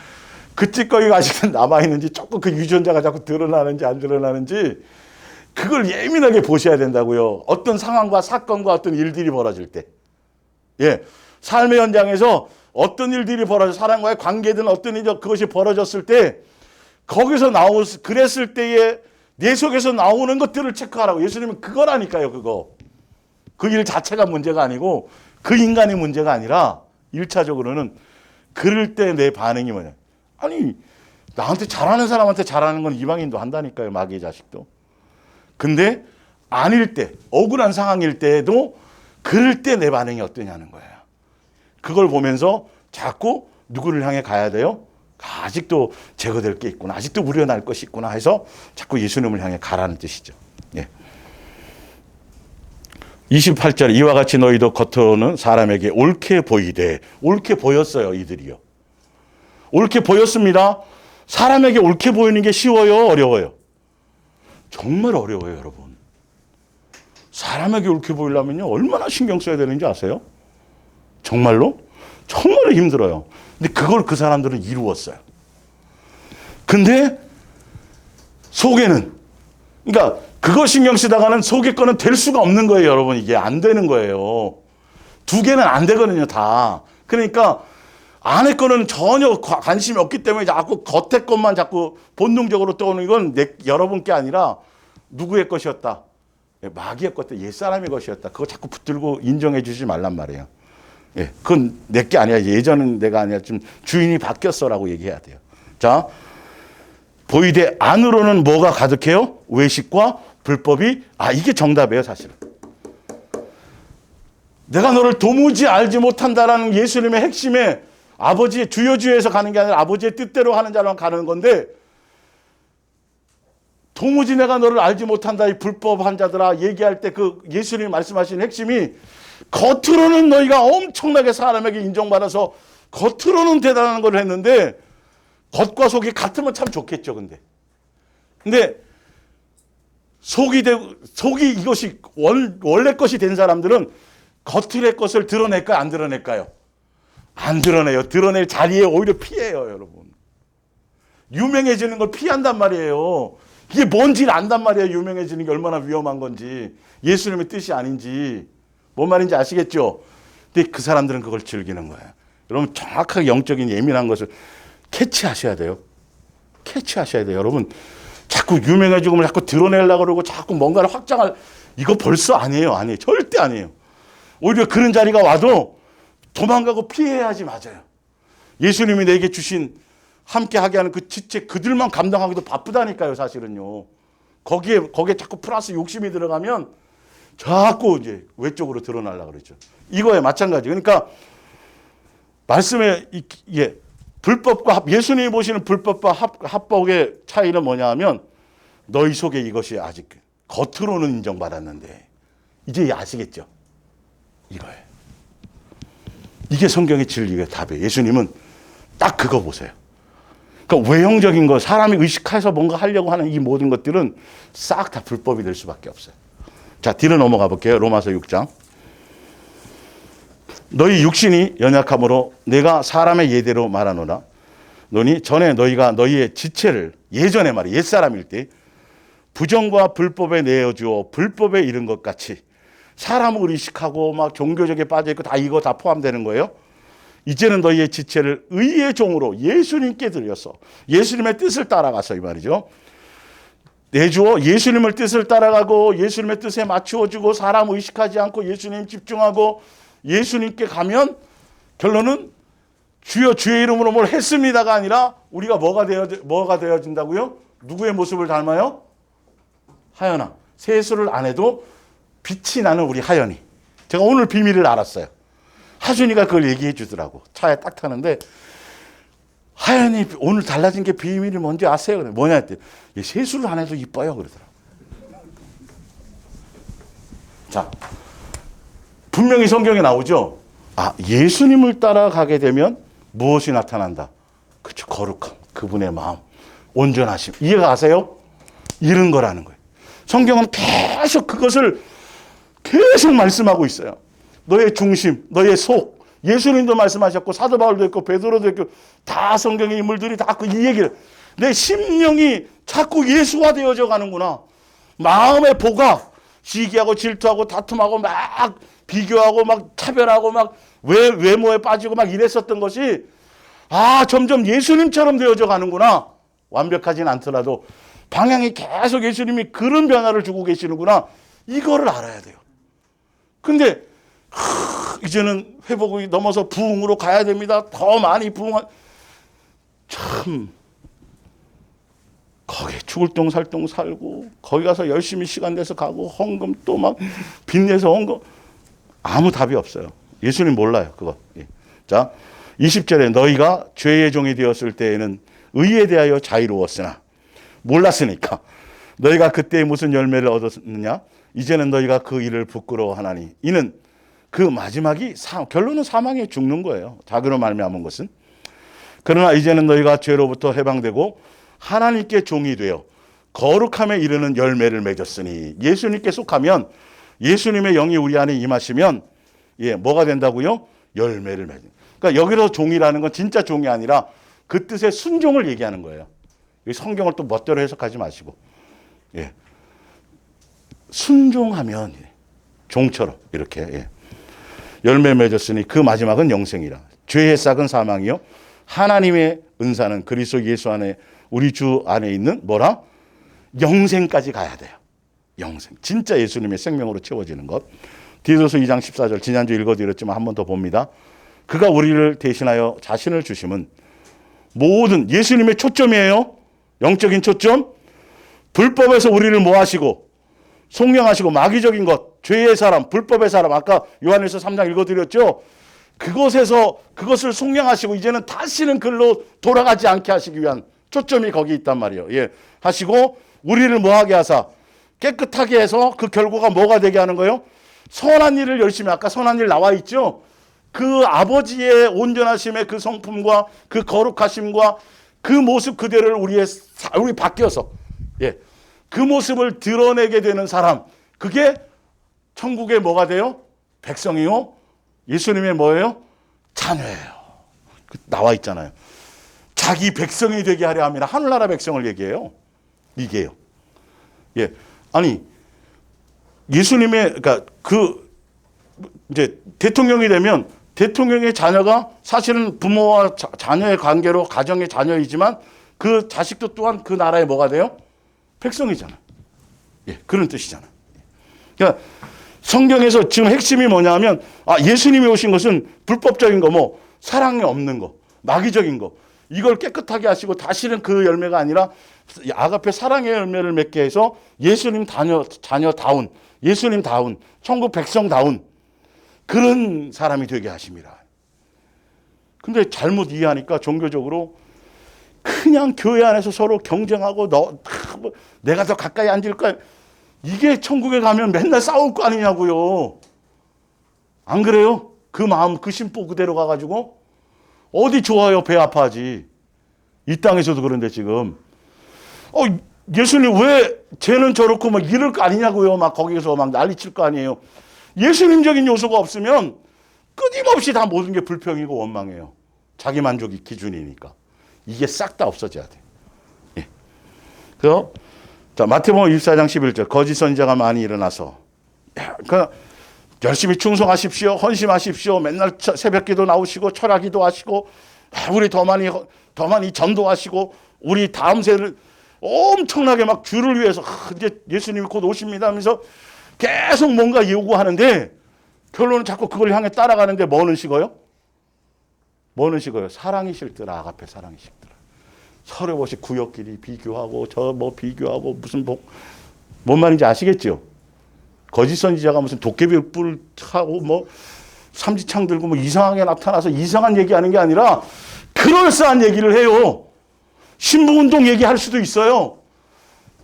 그 찌꺼기가 아직은 남아있는지 조금 그 유전자가 자꾸 드러나는지 안 드러나는지 그걸 예민하게 보셔야 된다고요. 어떤 상황과 사건과 어떤 일들이 벌어질 때. 예. 삶의 현장에서 어떤 일들이 벌어져 사람과의 관계든 어떤 일이 그것이 벌어졌을 때 거기서 그랬을 때에 내 속에서 나오는 것들을 체크하라고. 예수님은 그거라니까요. 그거. 그 일 자체가 문제가 아니고 그 인간의 문제가 아니라 1차적으로는 그럴 때 내 반응이 뭐냐. 아니 나한테 잘하는 사람한테 잘하는 건 이방인도 한다니까요. 마귀의 자식도. 근데 아닐 때 억울한 상황일 때에도 그럴 때 내 반응이 어떠냐는 거예요. 그걸 보면서 자꾸 누구를 향해 가야 돼요? 아직도 제거될 게 있구나. 아직도 우려날 것이 있구나 해서 자꾸 예수님을 향해 가라는 뜻이죠. 예. 28절 이와 같이 너희도 겉으로는 사람에게 옳게 보이되 옳게 보였어요. 이들이요. 옳게 보였습니다. 사람에게 옳게 보이는 게 쉬워요? 어려워요? 정말 어려워요. 여러분. 사람에게 옳게 보이려면요. 얼마나 신경 써야 되는지 아세요? 정말로? 정말 힘들어요. 근데 그걸 그 사람들은 이루었어요. 근데 속에는 그러니까 그거 신경 쓰다가는 속에 거는 될 수가 없는 거예요. 여러분. 이게 안 되는 거예요. 두 개는 안 되거든요. 다. 그러니까 안에 거는 전혀 관심이 없기 때문에 자꾸 겉에 것만 자꾸 본능적으로 떠오르는 이건 여러분 게 아니라 누구의 것이었다. 마귀의 것도 옛사람의 것이었다. 그거 자꾸 붙들고 인정해 주지 말란 말이에요. 예, 그건 내 게 아니야. 예전은 내가 아니라 좀 주인이 바뀌었어라고 얘기해야 돼요. 자, 보이되 안으로는 뭐가 가득해요? 외식과 불법이. 이게 정답이에요, 사실은. 내가 너를 도무지 알지 못한다라는 예수님의 핵심에 아버지의 주여주여에서 가는 게 아니라 아버지의 뜻대로 하는 자로 가는 건데 도무지 내가 너를 알지 못한다 이 불법한 자들아 얘기할 때 그 예수님이 말씀하신 핵심이 겉으로는 너희가 엄청나게 사람에게 인정받아서 겉으로는 대단한 걸 했는데 겉과 속이 같으면 참 좋겠죠. 근데 속이 이것이 원래 것이 된 사람들은 겉의 것을 드러낼까요? 안 드러낼까요? 안 드러내요. 드러낼 자리에 오히려 피해요. 여러분. 유명해지는 걸 피한단 말이에요. 이게 뭔지를 안단 말이에요. 유명해지는 게 얼마나 위험한 건지. 예수님의 뜻이 아닌지. 뭔 말인지 아시겠죠? 근데 그 사람들은 그걸 즐기는 거예요. 여러분 정확하게 영적인 예민한 것을 캐치하셔야 돼요. 캐치하셔야 돼요. 여러분 자꾸 유명해지고 자꾸 드러내려고 그러고 자꾸 뭔가를 확장할 이거 벌써 아니에요. 절대 아니에요. 오히려 그런 자리가 와도 도망가고 피해야지 맞아요. 예수님이 내게 주신 함께 하게 하는 그 지체 그들만 감당하기도 바쁘다니까요. 사실은요. 거기에 자꾸 플러스 욕심이 들어가면 자꾸 이제 외적으로 드러나려고 그러죠. 이거에 마찬가지. 그러니까 말씀에 불법과 예수님이 보시는 불법과 합법의 차이는 뭐냐 하면 너희 속에 이것이 아직 겉으로는 인정받았는데 이제 아시겠죠? 이거예요. 이게 성경의 진리의 답이에요. 예수님은 딱 그거 보세요. 그러니까 외형적인 거 사람이 의식해서 뭔가 하려고 하는 이 모든 것들은 싹 다 불법이 될 수밖에 없어요. 자, 뒤로 넘어가 볼게요. 로마서 6장. 너희 육신이 연약함으로 내가 사람의 예대로 말하노라. 너니 전에 너희가 너희의 지체를 예전에 말이야 옛사람일 때 부정과 불법에 내어주어 불법에 이른 것 같이 사람을 의식하고 막 종교적에 빠져 있고 이거 다 포함되는 거예요. 이제는 너희의 지체를 의의 종으로 예수님께 드려서 예수님의 뜻을 따라가서 이 말이죠. 내주어 예수님의 뜻을 따라가고 예수님의 뜻에 맞추어주고 사람 의식하지 않고 예수님 집중하고 예수님께 가면 결론은 주여 주의 이름으로 뭘 했습니다가 아니라 우리가 뭐가 되어진다고요? 누구의 모습을 닮아요? 하연아. 세수를 안 해도 빛이 나는 우리 하연이. 제가 오늘 비밀을 알았어요. 하준이가 그걸 얘기해 주더라고. 차에 딱 타는데 하연이 오늘 달라진 게 비밀이 뭔지 아세요? 뭐냐 했더니 세수를 안 해도 이뻐요 그러더라고. 자, 분명히 성경에 나오죠. 예수님을 따라가게 되면 무엇이 나타난다? 그렇죠. 거룩함, 그분의 마음. 온전하심. 이해가 가세요? 이런 거라는 거예요. 성경은 계속 그것을 계속 말씀하고 있어요. 너의 중심, 너의 속. 예수님도 말씀하셨고 사도 바울도 있고 베드로도 있고 다 성경의 인물들이 다 그 이 얘기를. 내 심령이 자꾸 예수화 되어져 가는구나. 마음의 보가 시기하고 질투하고 다툼하고 막 비교하고 막 차별하고 막 외모에 빠지고 막 이랬었던 것이 점점 예수님처럼 되어져 가는구나. 완벽하진 않더라도 방향이 계속 예수님이 그런 변화를 주고 계시는구나. 이거를 알아야 돼요. 근데 이제는 회복이 넘어서 부흥으로 가야 됩니다. 더 많이 부흥한 참 거기에 죽을 똥 살 똥 살고 거기 가서 열심히 시간 내서 가고 헌금 또 막 빚내서 헌금 아무 답이 없어요. 예수님 몰라요 그거. 자 20절에 너희가 죄의 종이 되었을 때에는 의에 대하여 자유로웠으나 몰랐으니까 너희가 그때 무슨 열매를 얻었느냐 이제는 너희가 그 일을 부끄러워하나니 이는 그 마지막이 결론은 사망에 죽는 거예요. 자기로 말미암은 것은. 그러나 이제는 너희가 죄로부터 해방되고 하나님께 종이 되어 거룩함에 이르는 열매를 맺었으니 예수님께 속하면 예수님의 영이 우리 안에 임하시면 뭐가 된다고요? 열매를 맺는. 그러니까 여기서 종이라는 건 진짜 종이 아니라 그 뜻의 순종을 얘기하는 거예요. 성경을 또 멋대로 해석하지 마시고 순종하면 종처럼 이렇게 열매 맺었으니 그 마지막은 영생이라. 죄의 싹은 사망이요 하나님의 은사는 그리스도 예수 안에 우리 주 안에 있는 뭐라? 영생까지 가야 돼요. 영생. 진짜 예수님의 생명으로 채워지는 것. 디도서 2장 14절 지난주 읽어드렸지만 한 번 더 봅니다. 그가 우리를 대신하여 자신을 주심은 모든 예수님의 초점이에요. 영적인 초점. 불법에서 우리를 뭐 하시고 속량하시고 마귀적인 것, 죄의 사람, 불법의 사람 아까 요한일서 3장 읽어드렸죠. 그것을 속량하시고 이제는 다시는 글로 돌아가지 않게 하시기 위한 초점이 거기 있단 말이에요. 하시고 우리를 뭐하게 하사 깨끗하게 해서 그 결과가 뭐가 되게 하는 거예요? 선한 일을 열심히 아까 선한 일 나와 있죠. 그 아버지의 온전하심의 그 성품과 그 거룩하심과 그 모습 그대로를 우리 바뀌어서 그 모습을 드러내게 되는 사람 그게 천국의 뭐가 돼요? 백성이요. 예수님의 뭐예요? 자녀예요. 나와 있잖아요. 자기 백성이 되게 하려 함이라 하늘나라 백성을 얘기해요. 이게요. 아니 예수님의 그러니까 이제 대통령이 되면 대통령의 자녀가 사실은 부모와 자녀의 관계로 가정의 자녀이지만 그 자식도 또한 그 나라의 뭐가 돼요? 백성이잖아요. 그런 뜻이잖아요. 그러니까 성경에서 지금 핵심이 뭐냐면 예수님이 오신 것은 불법적인 거 사랑이 없는 거 마귀적인 거 이걸 깨끗하게 하시고 다시는 그 열매가 아니라 아가페 사랑의 열매를 맺게 해서 예수님 자녀다운 예수님다운 천국 백성다운 그런 사람이 되게 하십니다. 근데 잘못 이해하니까 종교적으로 그냥 교회 안에서 서로 경쟁하고 내가 더 가까이 앉을 거야. 이게 천국에 가면 맨날 싸울 거 아니냐고요. 안 그래요? 그 마음 그 심보 그대로 가가지고 어디 좋아요? 배 아파하지. 이 땅에서도 그런데 지금 예수님 왜 쟤는 저렇고 막 이럴 거 아니냐고요. 막 거기서 막 난리칠 거 아니에요. 예수님적인 요소가 없으면 끊임없이 다 모든 게 불평이고 원망해요. 자기 만족이 기준이니까. 이게 싹 다 없어져야 돼요. 그래서 마태복음 24장 11절 거짓 선지자가 많이 일어나서 그러니까 열심히 충성하십시오. 헌신하십시오. 맨날 새벽기도 나오시고 철학기도 하시고 우리 더 많이 전도하시고 우리 다음 세대를 엄청나게 막 주를 위해서 이제 예수님이 곧 오십니다 하면서 계속 뭔가 요구하는데 결론은 자꾸 그걸 향해 따라가는데 뭐는 식어요? 사랑이 싫더라. 아가페 사랑이 싫더라. 서로 보시 구역끼리 비교하고 비교하고 무슨 뭔 말인지 아시겠죠? 거짓 선지자가 무슨 도깨비 뿔 하고 삼지창 들고 이상하게 나타나서 이상한 얘기하는 게 아니라 그럴싸한 얘기를 해요. 신부운동 얘기할 수도 있어요.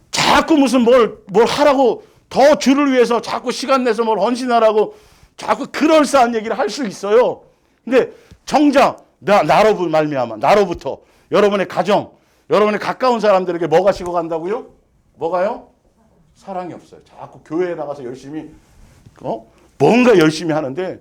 자꾸 무슨 뭘 하라고 더 주를 위해서 자꾸 시간 내서 뭘 헌신하라고 자꾸 그럴싸한 얘기를 할 수 있어요. 근데 정작 나로부터 여러분의 가정 여러분이 가까운 사람들에게 뭐가 식어간다고요? 뭐가요? 사랑이 없어요. 자꾸 교회에 나가서 열심히 뭔가 열심히 하는데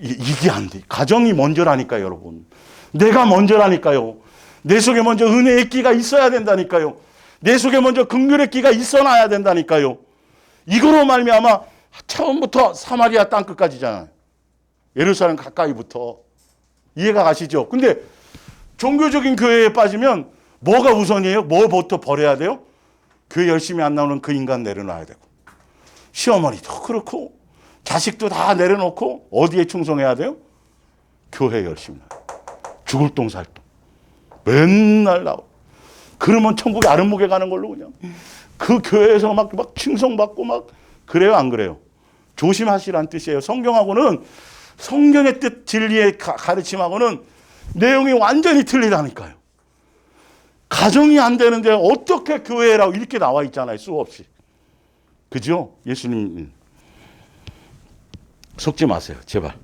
이게 안 돼. 가정이 먼저라니까요, 여러분. 내가 먼저라니까요. 내 속에 먼저 은혜의 끼가 있어야 된다니까요. 내 속에 먼저 긍휼의 끼가 있어놔야 된다니까요. 이거로 말미암아 처음부터 사마리아 땅끝까지잖아요. 예루살렘 가까이부터. 이해가 가시죠? 근데 종교적인 교회에 빠지면 뭐가 우선이에요? 뭐부터 버려야 돼요? 교회 열심히 안 나오는 그 인간 내려놔야 되고, 시어머니도 그렇고 자식도 다 내려놓고 어디에 충성해야 돼요? 교회 열심히 나와요. 죽을 똥 살 똥. 맨날 나와. 그러면 천국에 아름목에 가는 걸로 그냥. 그 교회에서 막 칭송받고 막 그래요, 안 그래요? 조심하시라는 뜻이에요. 성경하고는, 성경의 뜻, 진리의 가르침하고는 내용이 완전히 틀리다니까요. 가정이 안 되는데 어떻게 교회라고 이렇게 나와 있잖아요, 수없이. 그죠? 예수님 속지 마세요, 제발.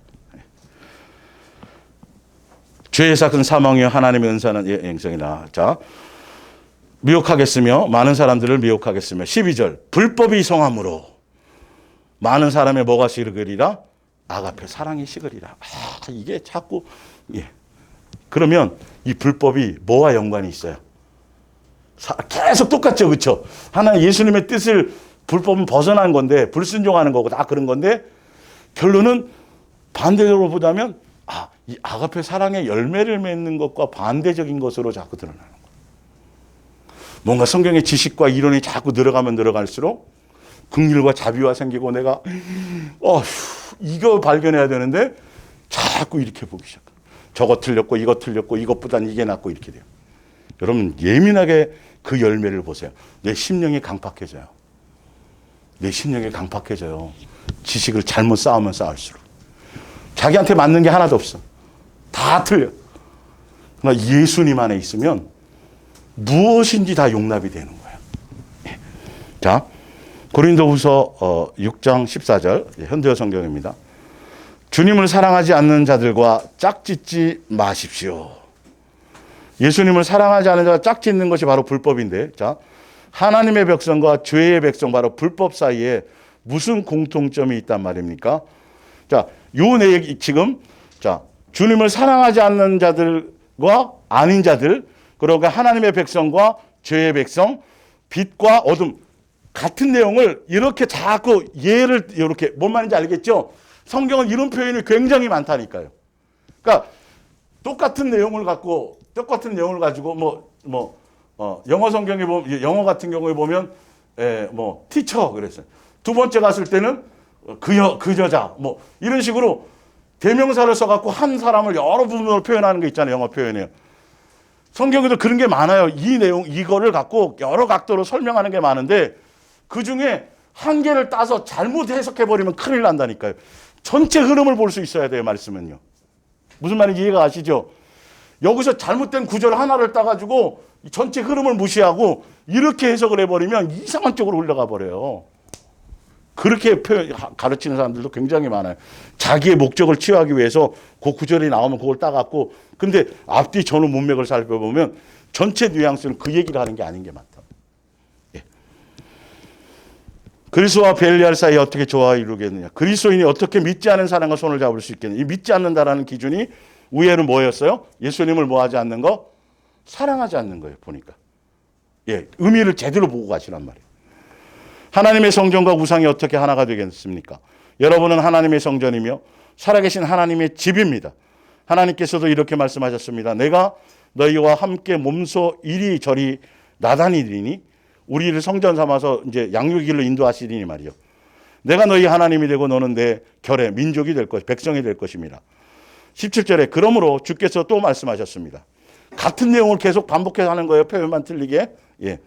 죄의 삭은 사망이요 하나님의 은사는 영생이라. 자, 미혹하겠으며 많은 사람들을 미혹하겠으며. 12절 불법이 성함으로 많은 사람의 뭐가 식으리라? 아가페 사랑이 식으리라. 이게 자꾸 그러면 이 불법이 뭐와 연관이 있어요? 계속 똑같죠, 그렇죠? 하나님 예수님의 뜻을 불법은 벗어난 건데 불순종하는 거고 다 그런 건데 결론은 반대로 보자면 이 아가페 사랑의 열매를 맺는 것과 반대적인 것으로 자꾸 드러나는 거예요. 뭔가 성경의 지식과 이론이 자꾸 늘어가면 늘어갈수록 긍휼과 자비가 생기고 내가 이거 발견해야 되는데 자꾸 이렇게 보기 시작해요. 저거 틀렸고 이거 틀렸고 이것보단 이게 낫고 이렇게 돼요. 여러분 예민하게 그 열매를 보세요. 내 심령이 강팍해져요. 내 심령이 강팍해져요. 지식을 잘못 쌓으면 쌓을수록. 자기한테 맞는 게 하나도 없어. 다 틀려. 그러나 예수님 안에 있으면 무엇인지 다 용납이 되는 거예요. 자, 고린도후서 6장 14절 현대어 성경입니다. 주님을 사랑하지 않는 자들과 짝짓지 마십시오. 예수님을 사랑하지 않는 자가 짝짓는 것이 바로 불법인데, 자, 하나님의 백성과 죄의 백성, 바로 불법 사이에 무슨 공통점이 있단 말입니까? 자, 요 내용 지금, 자, 주님을 사랑하지 않는 자들과 아닌 자들, 그러니까 하나님의 백성과 죄의 백성, 빛과 어둠, 같은 내용을 이렇게 자꾸 예를 이렇게, 뭔 말인지 알겠죠? 성경은 이런 표현이 굉장히 많다니까요. 그러니까 똑같은 내용을 갖고, 똑같은 내용을 가지고 영어 성경에 보면, 영어 같은 경우에 보면 티처 그랬어요. 두 번째 갔을 때는 그 여자 이런 식으로 대명사를 써갖고 한 사람을 여러 부분으로 표현하는 게 있잖아요. 영어 표현이에요. 성경에도 그런 게 많아요. 이 내용 이거를 갖고 여러 각도로 설명하는 게 많은데 그 중에 한 개를 따서 잘못 해석해 버리면 큰일 난다니까요. 전체 흐름을 볼 수 있어야 돼요. 말씀은요. 무슨 말인지 이해가 가시죠? 여기서 잘못된 구절 하나를 따가지고 전체 흐름을 무시하고 이렇게 해석을 해버리면 이상한 쪽으로 흘러가 버려요. 그렇게 가르치는 사람들도 굉장히 많아요. 자기의 목적을 취하기 위해서 그 구절이 나오면 그걸 따갖고, 근데 앞뒤 전후 문맥을 살펴보면 전체 뉘앙스는 그 얘기를 하는 게 아닌 게 많다. 예. 그리스도와 벨리알 사이에 어떻게 조화를 이루겠느냐. 그리스도인이 어떻게 믿지 않은 사람과 손을 잡을 수 있겠느냐. 이 믿지 않는다라는 기준이 우회는 뭐였어요? 예수님을 뭐 하지 않는 거? 사랑하지 않는 거예요, 보니까. 예, 의미를 제대로 보고 가시란 말이에요. 하나님의 성전과 우상이 어떻게 하나가 되겠습니까? 여러분은 하나님의 성전이며 살아계신 하나님의 집입니다. 하나님께서도 이렇게 말씀하셨습니다. 내가 너희와 함께 몸소 이리저리 나다니리니, 우리를 성전 삼아서 이제 양육의 길로 인도하시리니 말이요. 내가 너희 하나님이 되고 너는 내 결의 민족이 될 것, 백성이 될 것입니다. 17절에 그러므로 주께서 또 말씀하셨습니다. 같은 내용을 계속 반복해서 하는 거예요. 표현만 틀리게. 예.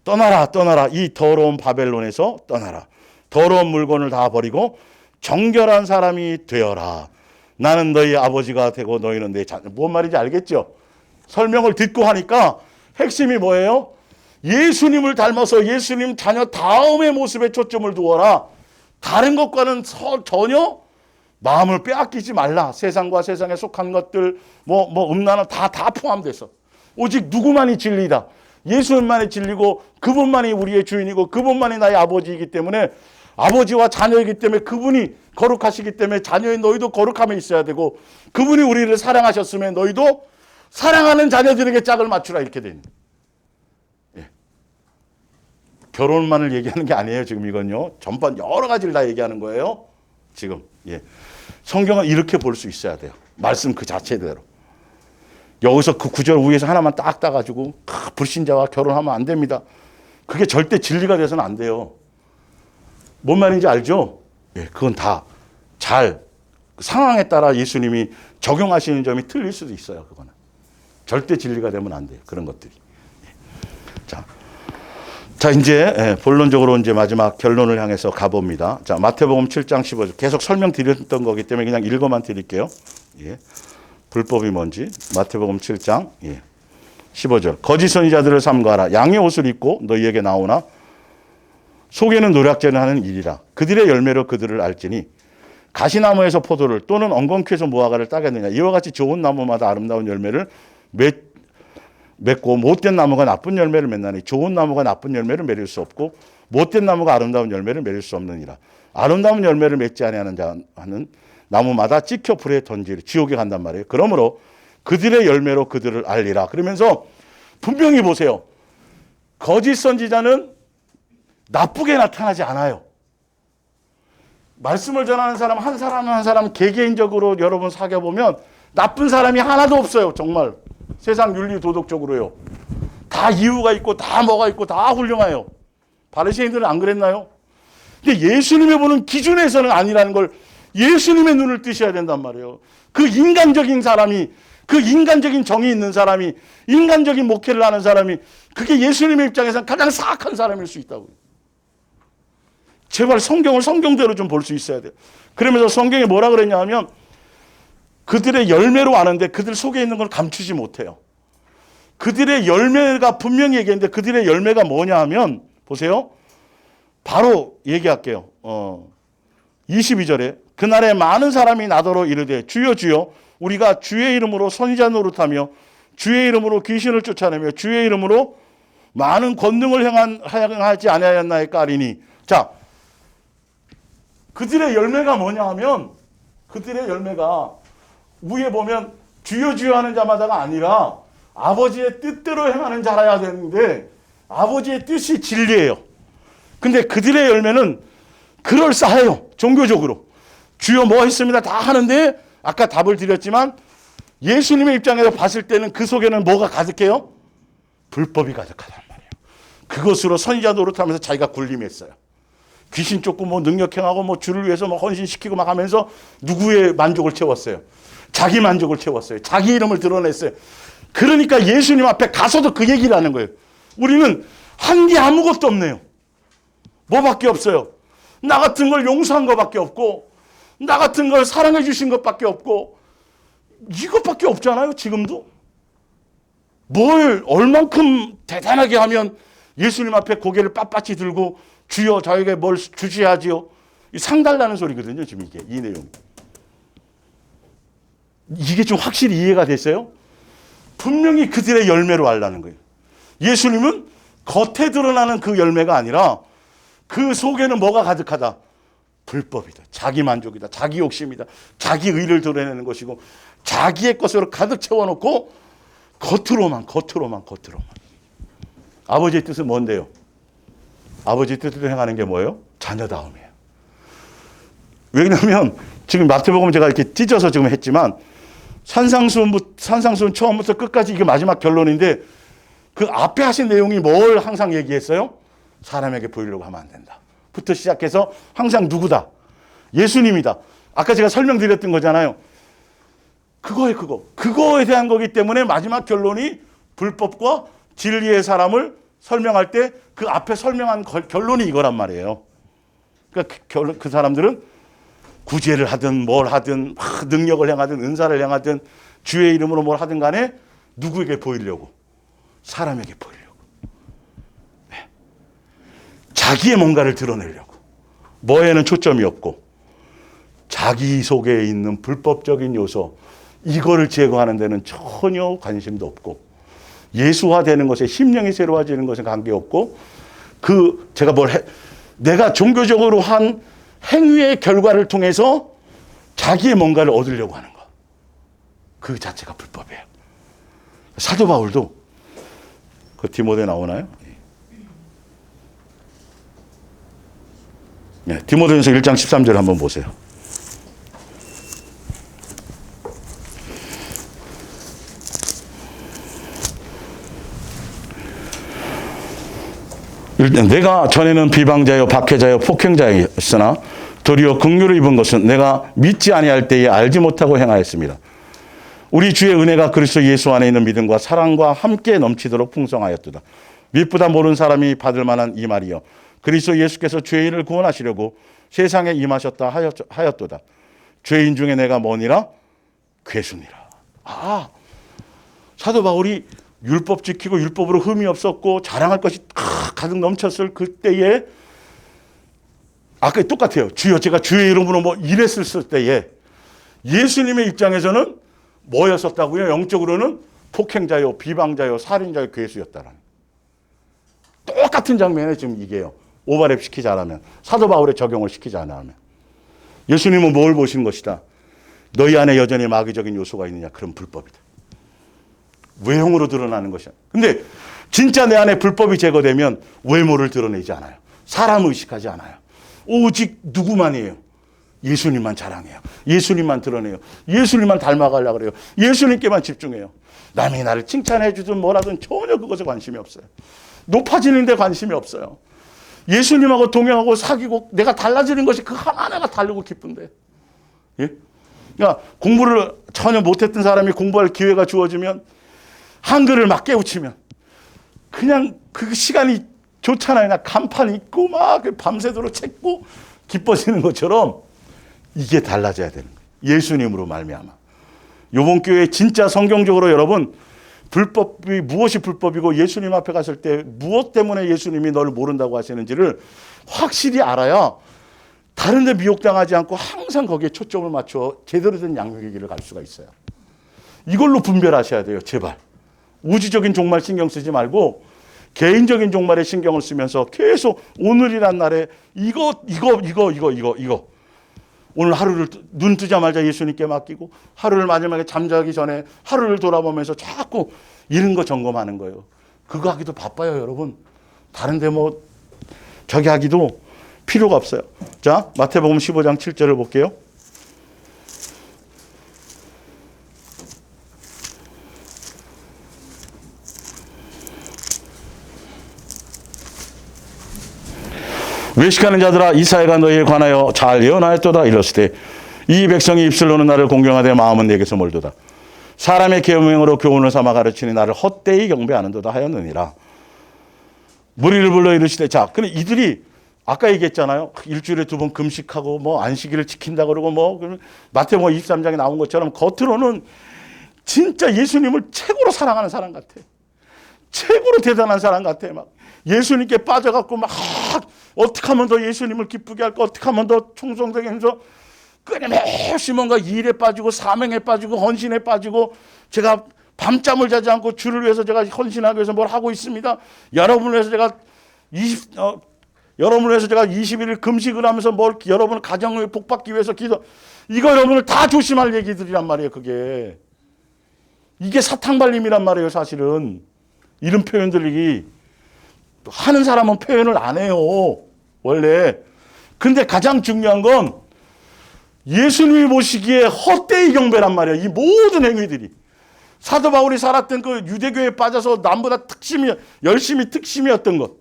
떠나라, 떠나라. 이 더러운 바벨론에서 떠나라. 더러운 물건을 다 버리고 정결한 사람이 되어라. 나는 너희 아버지가 되고 너희는 내 자녀. 뭔 말인지 알겠죠? 설명을 듣고 하니까 핵심이 뭐예요? 예수님을 닮아서 예수님 자녀 다음의 모습에 초점을 두어라. 다른 것과는 전혀 마음을 빼앗기지 말라. 세상과 세상에 속한 것들, 음란한 다 포함돼서. 오직 누구만이 진리다. 예수님만이 진리고 그분만이 우리의 주인이고 그분만이 나의 아버지이기 때문에 아버지와 자녀이기 때문에 그분이 거룩하시기 때문에 자녀인 너희도 거룩함에 있어야 되고 그분이 우리를 사랑하셨으면 너희도 사랑하는 자녀들에게 짝을 맞추라 이렇게 돼 있는. 예. 결혼만을 얘기하는 게 아니에요. 지금 이건요. 전반 여러 가지를 다 얘기하는 거예요. 지금. 예. 성경은 이렇게 볼 수 있어야 돼요. 말씀 그 자체대로. 여기서 그 구절 위에서 하나만 딱 따가지고 불신자와 결혼하면 안 됩니다. 그게 절대 진리가 돼서는 안 돼요. 뭔 말인지 알죠? 예, 그건 다 잘 상황에 따라 예수님이 적용하시는 점이 틀릴 수도 있어요. 그거는 절대 진리가 되면 안 돼요. 그런 것들이. 자, 이제 본론적으로 이제 마지막 결론을 향해서 가봅니다. 자, 마태복음 7장 15절 계속 설명드렸던 거기 때문에 그냥 읽어만 드릴게요. 예. 불법이 뭔지 마태복음 7장 15절 거짓 선지자들을 삼가하라. 양의 옷을 입고 너희에게 나오나 속에는 노략질을 하는 일이라. 그들의 열매로 그들을 알지니 가시나무에서 포도를 또는 엉겅퀴에서 무화과를 따겠느냐. 이와 같이 좋은 나무마다 아름다운 열매를 맺고 못된 나무가 나쁜 열매를 맺나니 좋은 나무가 나쁜 열매를 맺을 수 없고 못된 나무가 아름다운 열매를 맺을 수 없느니라. 아름다운 열매를 맺지 아니하는 자는 나무마다 찍혀 불에 던지리 지옥에 간단 말이에요. 그러므로 그들의 열매로 그들을 알리라. 그러면서 분명히 보세요. 거짓 선지자는 나쁘게 나타나지 않아요. 말씀을 전하는 사람 한 사람 개개인적으로 여러분 사귀어보면 나쁜 사람이 하나도 없어요. 정말 세상 윤리 도덕적으로요. 다 이유가 있고 다 뭐가 있고 다 훌륭해요. 바리새인들은 안 그랬나요? 근데 예수님이 보는 기준에서는 아니라는 걸 예수님의 눈을 뜨셔야 된단 말이에요. 그 인간적인 사람이 그 인간적인 정이 있는 사람이 인간적인 목회를 하는 사람이 그게 예수님의 입장에서는 가장 사악한 사람일 수 있다고요. 제발 성경을 성경대로 좀 볼 수 있어야 돼요. 그러면서 성경에 뭐라 그랬냐 하면 그들의 열매로 아는데 그들 속에 있는 걸 감추지 못해요. 그들의 열매가 분명히 얘기했는데 그들의 열매가 뭐냐 하면 보세요. 바로 얘기할게요. 22절에 그날에 많은 사람이 나더러 이르되 주여 주여 우리가 주의 이름으로 선지자 노릇하며 주의 이름으로 귀신을 쫓아내며 주의 이름으로 많은 권능을 행하지 아니하였나이까 하리니. 자, 그들의 열매가 뭐냐 하면 그들의 열매가 위에 보면 주여 주여 하는 자마다가 아니라 아버지의 뜻대로 행하는 자라야 되는데 아버지의 뜻이 진리예요. 근데 그들의 열매는 그럴싸해요. 종교적으로. 주여 뭐 했습니다. 다 하는데 아까 답을 드렸지만 예수님의 입장에서 봤을 때는 그 속에는 뭐가 가득해요? 불법이 가득하단 말이에요. 그것으로 선지자 노릇하면서 자기가 군림했어요. 귀신 쫓고 뭐 능력행하고 뭐 주를 위해서 뭐 헌신시키고 막 하면서 누구의 만족을 채웠어요? 자기 만족을 채웠어요. 자기 이름을 드러냈어요. 그러니까 예수님 앞에 가서도 그 얘기를 하는 거예요. 우리는 한 게 아무것도 없네요. 뭐밖에 없어요? 나 같은 걸 용서한 것밖에 없고 나 같은 걸 사랑해 주신 것밖에 없고 이것밖에 없잖아요. 지금도. 뭘 얼만큼 대단하게 하면 예수님 앞에 고개를 빳빳이 들고 주여 저에게 뭘 주셔야지요. 상달나는 소리거든요. 지금 이게 이 내용이. 이게 좀 확실히 이해가 됐어요? 분명히 그들의 열매로 알라는 거예요. 예수님은 겉에 드러나는 그 열매가 아니라 그 속에는 뭐가 가득하다? 불법이다. 자기 만족이다. 자기 욕심이다. 자기 의를 드러내는 것이고 자기의 것으로 가득 채워놓고 겉으로만. 아버지의 뜻은 뭔데요? 아버지의 뜻대로 행하는 게 뭐예요? 자녀다움이에요. 왜냐하면 지금 마태복음 제가 이렇게 찢어서 지금 했지만 산상수훈 처음부터 끝까지 이게 마지막 결론인데 그 앞에 하신 내용이 뭘 항상 얘기했어요? 사람에게 보이려고 하면 안 된다. 부터 시작해서 항상 누구다? 예수님이다. 아까 제가 설명드렸던 거잖아요. 그거에 대한 거기 때문에 마지막 결론이 불법과 진리의 사람을 설명할 때 그 앞에 설명한 결론이 이거란 말이에요. 그러니까 그 사람들은 구제를 하든 뭘 하든 능력을 행하든 은사를 행하든 주의 이름으로 뭘 하든 간에 누구에게 보이려고? 사람에게 보이려고. 네. 자기의 뭔가를 드러내려고. 뭐에는 초점이 없고 자기 속에 있는 불법적인 요소 이거를 제거하는 데는 전혀 관심도 없고 예수화되는 것에 심령이 새로워지는 것에 관계없고 제가 내가 종교적으로 한 행위의 결과를 통해서 자기의 뭔가를 얻으려고 하는 것. 그 자체가 불법이에요. 사도 바울도 그 디모데 나오나요? 네, 디모데전서 1장 13절 한번 보세요. 일단 내가 전에는 비방자요 박해자요 폭행자였으나 도리어 긍휼을 입은 것은 내가 믿지 아니할 때에 알지 못하고 행하였습니다. 우리 주의 은혜가 그리스도 예수 안에 있는 믿음과 사랑과 함께 넘치도록 풍성하였도다. 윗보다 모르는 사람이 받을 만한 이 말이요 그리스도 예수께서 죄인을 구원하시려고 세상에 임하셨다 하였도다. 죄인 중에 내가 뭐니라? 괴수니라. 사도 바울이 율법 지키고 율법으로 흠이 없었고 자랑할 것이 가득 넘쳤을 그때에 아까 똑같아요. 주여 제가 주의 이름으로 뭐 이랬을 때에 예수님의 입장에서는 뭐였었다고요? 영적으로는 폭행자요, 비방자요, 살인자요, 괴수였다라는. 똑같은 장면에 지금 이게요. 오버랩 시키지 않으면, 사도 바울의 적용을 시키지 않으면. 예수님은 뭘 보신 것이다? 너희 안에 여전히 마귀적인 요소가 있느냐? 그럼 불법이다. 외형으로 드러나는 것이야. 근데 진짜 내 안에 불법이 제거되면 외모를 드러내지 않아요. 사람을 의식하지 않아요. 오직 누구만이에요? 예수님만 자랑해요. 예수님만 드러내요. 예수님만 닮아가려고 그래요. 예수님께만 집중해요. 남이 나를 칭찬해 주든 뭐라든 전혀 그것에 관심이 없어요. 높아지는 데 관심이 없어요. 예수님하고 동행하고 사귀고 내가 달라지는 것이 그 하나하나가 다르고 기쁜데. 예? 그러니까 공부를 전혀 못했던 사람이 공부할 기회가 주어지면 한글을 막 깨우치면 그냥 그 시간이 좋잖아요. 그냥 간판 읽고 막 밤새도록 책고 기뻐지는 것처럼 이게 달라져야 되는 거예요. 예수님으로 말미암아. 이번 교회 진짜 성경적으로 여러분 불법이 무엇이 불법이고 예수님 앞에 갔을 때 무엇 때문에 예수님이 너를 모른다고 하시는지를 확실히 알아야 다른 데 미혹당하지 않고 항상 거기에 초점을 맞춰 제대로 된 양육의 길을 갈 수가 있어요. 이걸로 분별하셔야 돼요. 제발. 우주적인 종말 신경 쓰지 말고 개인적인 종말에 신경을 쓰면서 계속 오늘이란 날에 이거 오늘 하루를 눈 뜨자마자 예수님께 맡기고 하루를 마지막에 잠자기 전에 하루를 돌아보면서 자꾸 이런 거 점검하는 거예요. 그거 하기도 바빠요, 여러분. 다른데 뭐 저기 하기도 필요가 없어요. 자, 마태복음 15장 7절을 볼게요. 외식하는 자들아 이사야가 너희에 관하여 잘 예언하였도다 이르시되 이 백성이 입술로는 나를 공경하되 마음은 내게서 멀도다. 사람의 계명으로 교훈을 삼아 가르치니 나를 헛되이 경배하는도다 하였느니라. 무리를 불러 이르시되 자, 근데 이들이 아까 얘기했잖아요. 일주일에 2번 금식하고 뭐 안식일을 지킨다 그러고 뭐 마태복음 23장에 나온 것처럼 겉으로는 진짜 예수님을 최고로 사랑하는 사람 같아. 최고로 대단한 사람 같아. 막 예수님께 빠져갖고 막 어떻게 하면 더 예수님을 기쁘게 할까? 어떻게 하면 더 충성되게 하면서 끊임없이 뭔가 일에 빠지고 사명에 빠지고 헌신에 빠지고 제가 밤잠을 자지 않고 주를 위해서 제가 헌신하기 위해서 뭘 하고 있습니다. 여러분을 위해서 제가 20일 금식을 하면서 여러분 가정을 복받기 위해서 기도. 이거 여러분을 다 조심할 얘기들이란 말이에요. 그게. 이게 사탕발림이란 말이에요. 사실은. 이런 표현들이 하는 사람은 표현을 안 해요. 원래. 근데 가장 중요한 건 예수님이 보시기에 헛되이 경배란 말이에요. 이 모든 행위들이. 사도 바울이 살았던 그 유대교에 빠져서 남보다 열심히 특심이었던 것.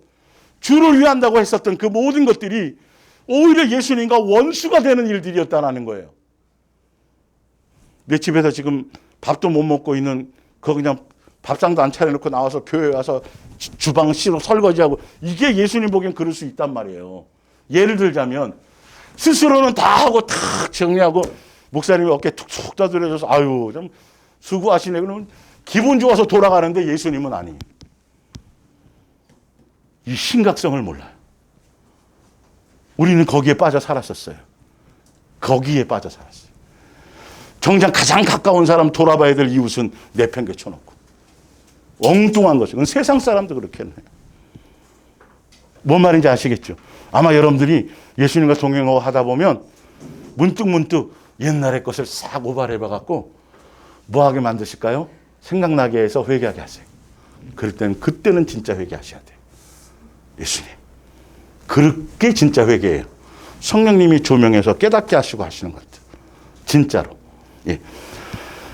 주를 위한다고 했었던 그 모든 것들이 오히려 예수님과 원수가 되는 일들이었다는 거예요. 내 집에서 지금 밥도 못 먹고 있는 그거 그냥 밥상도 안 차려놓고 나와서 교회 와서 주방 씨로 설거지하고 이게 예수님 보기엔 그럴 수 있단 말이에요. 예를 들자면 스스로는 다 하고 탁 정리하고 목사님이 어깨 툭툭 두드려줘서 아유 좀 수고하시네. 그러면 기분 좋아서 돌아가는데 예수님은 아니에요. 이 심각성을 몰라요. 우리는 거기에 빠져 살았었어요. 거기에 빠져 살았어요. 정작 가장 가까운 사람 돌아봐야 될 이웃은 내팽개쳐놓고 엉뚱한 것이. 그건 세상 사람도 그렇게 해요. 뭔 말인지 아시겠죠? 아마 여러분들이 예수님과 동행하고 하다 보면 문득 옛날의 것을 싹 오발해봐갖고 뭐 하게 만드실까요? 생각나게 해서 회개하게 하세요. 그럴 때는 그때는 진짜 회개하셔야 돼요. 예수님. 그렇게 진짜 회개예요. 성령님이 조명해서 깨닫게 하시고 하시는 것들. 진짜로. 예.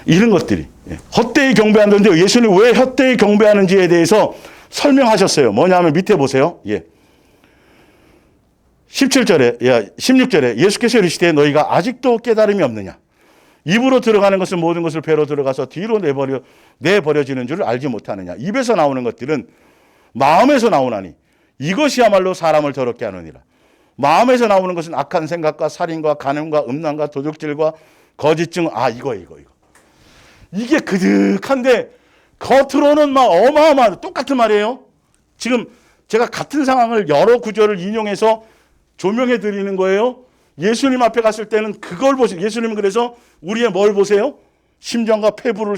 이런 것들이. 예. 헛되이 경배한다는데 예수님 왜 헛되이 경배하는지에 대해서 설명하셨어요. 뭐냐면 밑에 보세요. 예. 16절에 예수께서 이르시되 너희가 아직도 깨달음이 없느냐. 입으로 들어가는 것은 모든 것을 배로 들어가서 뒤로 내버려지는 줄을 알지 못하느냐. 입에서 나오는 것들은 마음에서 나오나니 이것이야말로 사람을 더럽게 하느니라. 마음에서 나오는 것은 악한 생각과 살인과 간음과 음란과 도둑질과 거짓증. 이거. 이게 그득한데 겉으로는 막 어마어마한 똑같은 말이에요. 지금 제가 같은 상황을 여러 구절을 인용해서 조명해 드리는 거예요. 예수님 앞에 갔을 때는 그걸 보세요. 예수님은 그래서 우리의 뭘 보세요? 심정과 폐부를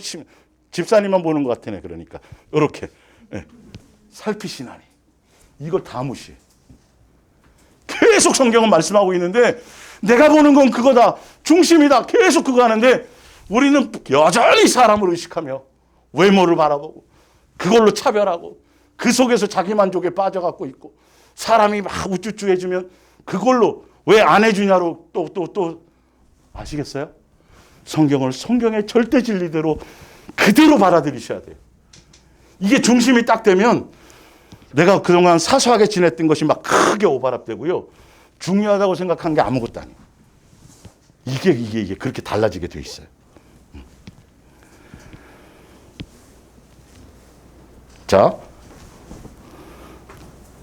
집사님만 보는 것 같으네. 그러니까 이렇게 살피시나니 이걸 다 무시해. 계속 성경은 말씀하고 있는데 내가 보는 건 그거다. 중심이다. 계속 그거 하는데 우리는 여전히 사람을 의식하며 외모를 바라보고 그걸로 차별하고 그 속에서 자기 만족에 빠져갖고 있고 사람이 막 우쭈쭈해주면 그걸로 왜 안 해주냐로 또 아시겠어요? 성경을 성경의 절대 진리대로 그대로 받아들이셔야 돼요. 이게 중심이 딱 되면 내가 그동안 사소하게 지냈던 것이 막 크게 오버랩되고요. 중요하다고 생각한 게 아무것도 아니에요. 이게 그렇게 달라지게 돼 있어요. 자,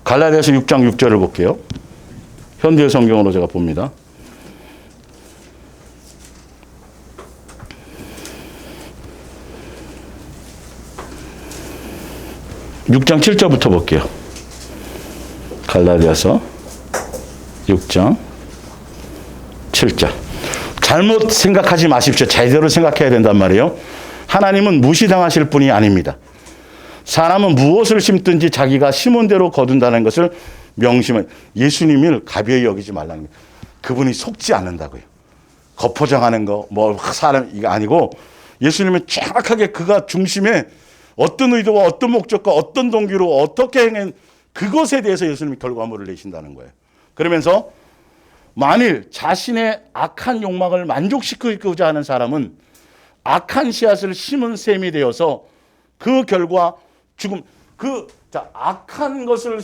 갈라디아서 6장 6절을 볼게요. 현대 성경으로 제가 봅니다. (6장 7절부터) 볼게요. 갈라디아서 6장 7절. 잘못 생각하지 마십시오. 제대로 생각해야 된단 말이에요. 하나님은 무시당하실 분이 아닙니다. 사람은 무엇을 심든지 자기가 심은 대로 거둔다는 것을 명심해. 예수님을 가벼이 여기지 말라는 거예요. 그분이 속지 않는다고요. 겉포장하는 거, 사람, 이거 아니고 예수님은 정확하게 그가 중심에 어떤 의도와 어떤 목적과 어떤 동기로 어떻게 행한 그것에 대해서 예수님이 결과물을 내신다는 거예요. 그러면서 만일 자신의 악한 욕망을 만족시키고자 하는 사람은 악한 씨앗을 심은 셈이 되어서 그 결과 죽음. 악한 것을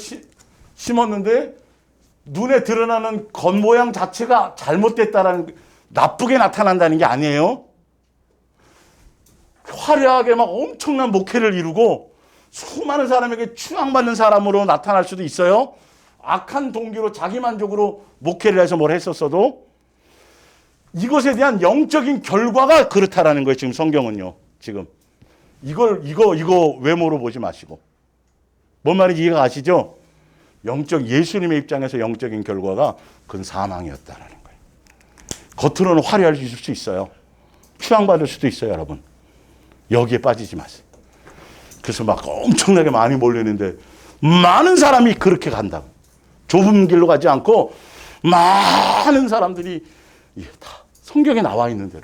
심었는데 눈에 드러나는 겉모양 자체가 잘못됐다라는, 나쁘게 나타난다는 게 아니에요. 화려하게 막 엄청난 목회를 이루고 수많은 사람에게 추앙받는 사람으로 나타날 수도 있어요. 악한 동기로 자기 만족으로 목회를 해서 뭘 했었어도 이것에 대한 영적인 결과가 그렇다라는 거예요. 지금 성경은요. 지금 이거 외모로 보지 마시고. 뭔 말인지 이해가 가시죠? 예수님의 입장에서 영적인 결과가 그건 사망이었다라는 거예요. 겉으로는 화려할 수 있어요. 추앙받을 수도 있어요, 여러분. 여기에 빠지지 마세요. 그래서 막 엄청나게 많이 몰리는데 많은 사람이 그렇게 간다고. 좁은 길로 가지 않고 많은 사람들이 다 성경에 나와 있는 대로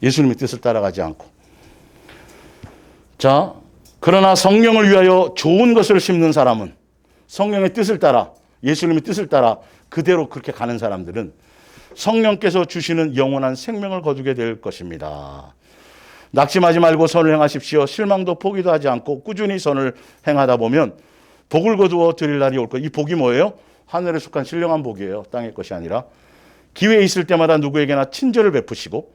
예수님의 뜻을 따라가지 않고. 자, 그러나 성령을 위하여 좋은 것을 심는 사람은, 성령의 뜻을 따라, 예수님의 뜻을 따라 그대로 그렇게 가는 사람들은 성령께서 주시는 영원한 생명을 거두게 될 것입니다. 낙심하지 말고 선을 행하십시오. 실망도 포기도 하지 않고 꾸준히 선을 행하다 보면 복을 거두어 드릴 날이 올 거예요. 이 복이 뭐예요? 하늘에 속한 신령한 복이에요. 땅의 것이 아니라. 기회 있을 때마다 누구에게나 친절을 베푸시고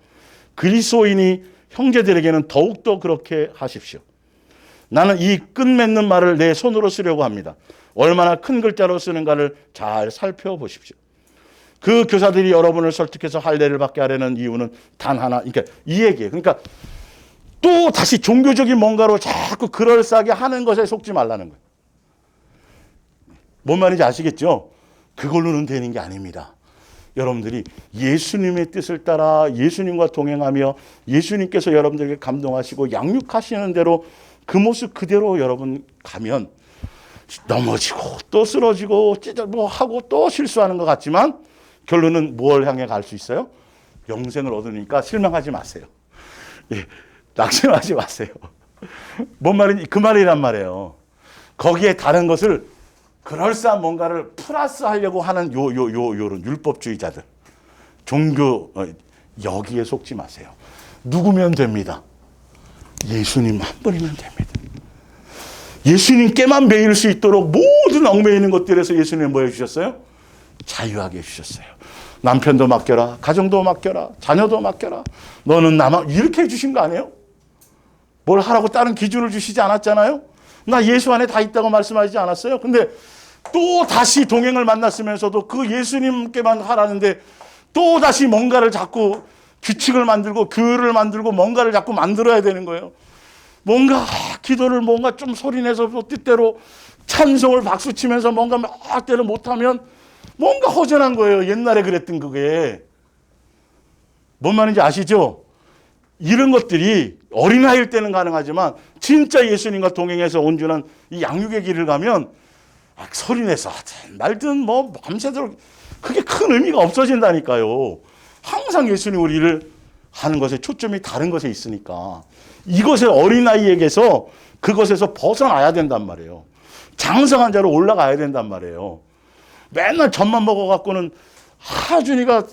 그리스도인이 형제들에게는 더욱더 그렇게 하십시오. 나는 이 끝맺는 말을 내 손으로 쓰려고 합니다. 얼마나 큰 글자로 쓰는가를 잘 살펴보십시오. 그 교사들이 여러분을 설득해서 할례를 받게 하려는 이유는 단 하나. 그러니까 이 얘기예요. 그러니까 또 다시 종교적인 뭔가로 자꾸 그럴싸하게 하는 것에 속지 말라는 거예요. 뭔 말인지 아시겠죠? 그걸로는 되는 게 아닙니다. 여러분들이 예수님의 뜻을 따라 예수님과 동행하며 예수님께서 여러분들에게 감동하시고 양육하시는 대로 그 모습 그대로 여러분 가면 넘어지고 또 쓰러지고 뭐 하고 또 실수하는 것 같지만 결론은 뭘 향해 갈 수 있어요? 영생을 얻으니까 실망하지 마세요. 예, 낙심하지 마세요. 뭔 말인지 그 말이란 말이에요. 거기에 다른 것을 그럴싸한 뭔가를 플러스 하려고 하는 요런 율법주의자들, 종교 여기에 속지 마세요. 누구면 됩니다. 예수님 한 분이면 됩니다. 예수님께만 매일 수 있도록 모든 얽매이는 있는 것들에서 예수님은 뭐 해주셨어요? 자유하게 해주셨어요. 남편도 맡겨라, 가정도 맡겨라, 자녀도 맡겨라. 너는 나만 이렇게 해주신 거 아니에요? 뭘 하라고 다른 기준을 주시지 않았잖아요? 나 예수 안에 다 있다고 말씀하시지 않았어요? 근데 또 다시 동행을 만났으면서도 그 예수님께만 하라는데 또 다시 뭔가를 자꾸 규칙을 만들고 규율을 만들고 뭔가를 자꾸 만들어야 되는 거예요. 뭔가 기도를 뭔가 좀 소리내서 뜻대로 찬송을 박수치면서 뭔가 막 때를 못하면 뭔가 허전한 거예요. 옛날에 그랬던 그게. 뭔 말인지 아시죠? 이런 것들이 어린아이일 때는 가능하지만 진짜 예수님과 동행해서 온전한 이 양육의 길을 가면 소리내서 하든 말든 뭐 밤새도록 그게 큰 의미가 없어진다니까요. 항상 예수님 우리를 하는 것에 초점이 다른 것에 있으니까 이것을 어린아이에게서 그것에서 벗어나야 된단 말이에요. 장성한 자로 올라가야 된단 말이에요. 맨날 젖만 먹어갖고는 하준이가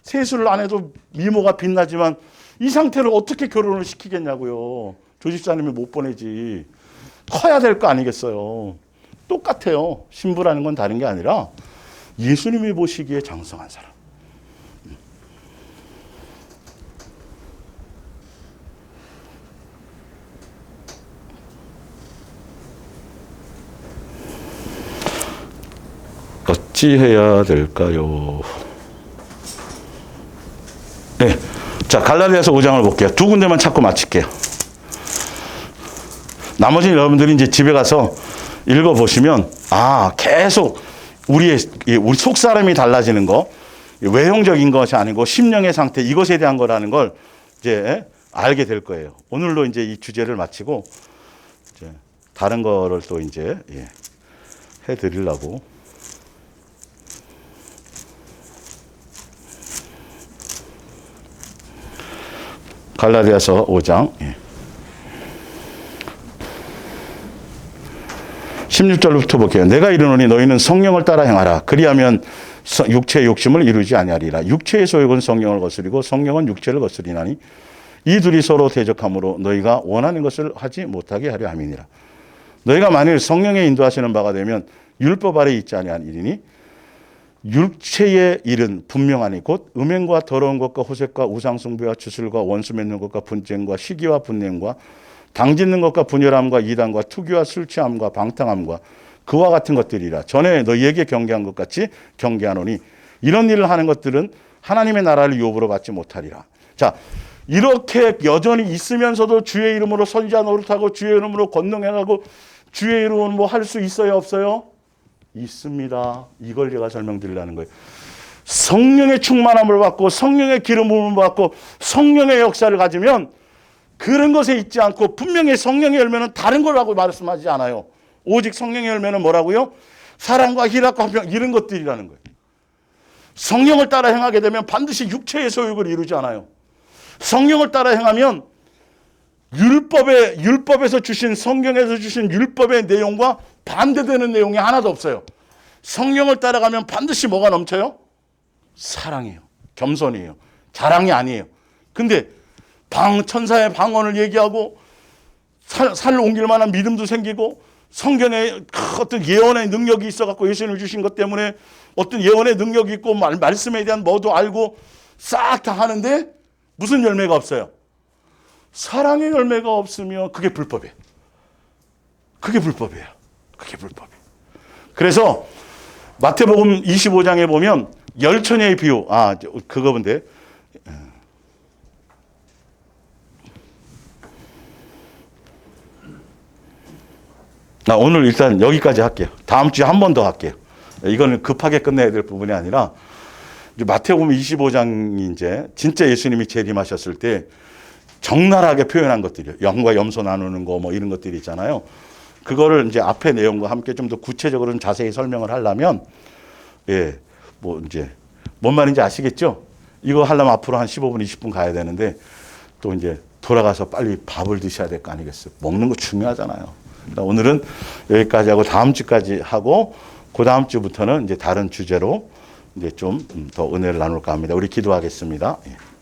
세수를 안 해도 미모가 빛나지만 이 상태로 어떻게 결혼을 시키겠냐고요. 조집사님이 못 보내지. 커야 될 거 아니겠어요. 똑같아요. 신부라는 건 다른 게 아니라 예수님이 보시기에 장성한 사람. 어찌해야 될까요? 네. 자, 갈라디아서 5장을 볼게요. 두 군데만 찾고 마칠게요. 나머지는 여러분들이 이제 집에 가서 읽어보시면, 계속 우리 속 사람이 달라지는 거, 외형적인 것이 아니고 심령의 상태, 이것에 대한 거라는 걸 이제 알게 될 거예요. 오늘로 이제 이 주제를 마치고, 이제 다른 거를 또 이제 해드리려고. 갈라디아서 5장 16절부터 볼게요. 내가 이르노니 너희는 성령을 따라 행하라. 그리하면 육체의 욕심을 이루지 아니하리라. 육체의 소욕은 성령을 거스리고 성령은 육체를 거스리나니 이 둘이 서로 대적함으로 너희가 원하는 것을 하지 못하게 하려 함이니라. 너희가 만일 성령의 인도하시는 바가 되면 율법 아래 있지 아니하리니 육체의 일은 분명하니 곧 음행과 더러운 것과 호색과 우상숭배와 주술과 원수 맺는 것과 분쟁과 시기와 분냄과 당짓는 것과 분열함과 이단과 투기와 술 취함과 방탕함과 그와 같은 것들이라. 전에 너희에게 경계한 것 같이 경계하노니 이런 일을 하는 것들은 하나님의 나라를 유업으로 받지 못하리라. 자, 이렇게 여전히 있으면서도 주의 이름으로 선지자 노릇하고 주의 이름으로 권능행하고 주의 이름으로 뭐 할 수 있어요, 없어요? 있습니다. 이걸 제가 설명드리려는 거예요. 성령의 충만함을 받고 성령의 기름 부음을 받고 성령의 역사를 가지면 그런 것에 있지 않고 분명히 성령의 열매는 다른 거라고 말씀하지 않아요. 오직 성령의 열매는 뭐라고요? 사랑과 희락과 화평 이런 것들이라는 거예요. 성령을 따라 행하게 되면 반드시 육체의 소욕을 이루지 않아요. 성령을 따라 행하면 율법에서 주신 성경에서 주신 율법의 내용과 반대되는 내용이 하나도 없어요. 성령을 따라가면 반드시 뭐가 넘쳐요? 사랑이에요. 겸손이에요. 자랑이 아니에요. 근데 천사의 방언을 얘기하고 살을 옮길 만한 믿음도 생기고 성경에 어떤 예언의 능력이 있어갖고 예수님을 주신 것 때문에 어떤 예언의 능력이 있고 말씀에 대한 뭐도 알고 싹 다 하는데 무슨 열매가 없어요? 사랑의 열매가 없으면 그게 불법이에요. 그게 불법이에요. 그게 불법이에요. 그래서 마태복음 25장에 보면 열처녀의 비유, 그거 본데 오늘 일단 여기까지 할게요. 다음 주에 한 번 더 할게요. 이거는 급하게 끝내야 될 부분이 아니라 마태복음 25장이 이제 진짜 예수님이 재림하셨을 때 적나라하게 표현한 것들이요. 염과 염소 나누는 거 뭐 이런 것들이 있잖아요. 그거를 이제 앞에 내용과 함께 좀 더 구체적으로 좀 자세히 설명을 하려면, 예, 뭐 이제 뭔 말인지 아시겠죠? 이거 하려면 앞으로 한 15분, 20분 가야 되는데 또 이제 돌아가서 빨리 밥을 드셔야 될 거 아니겠어요? 먹는 거 중요하잖아요. 그러니까 오늘은 여기까지 하고 다음 주까지 하고 그 다음 주부터는 이제 다른 주제로 이제 좀 더 은혜를 나눌까 합니다. 우리 기도하겠습니다. 예.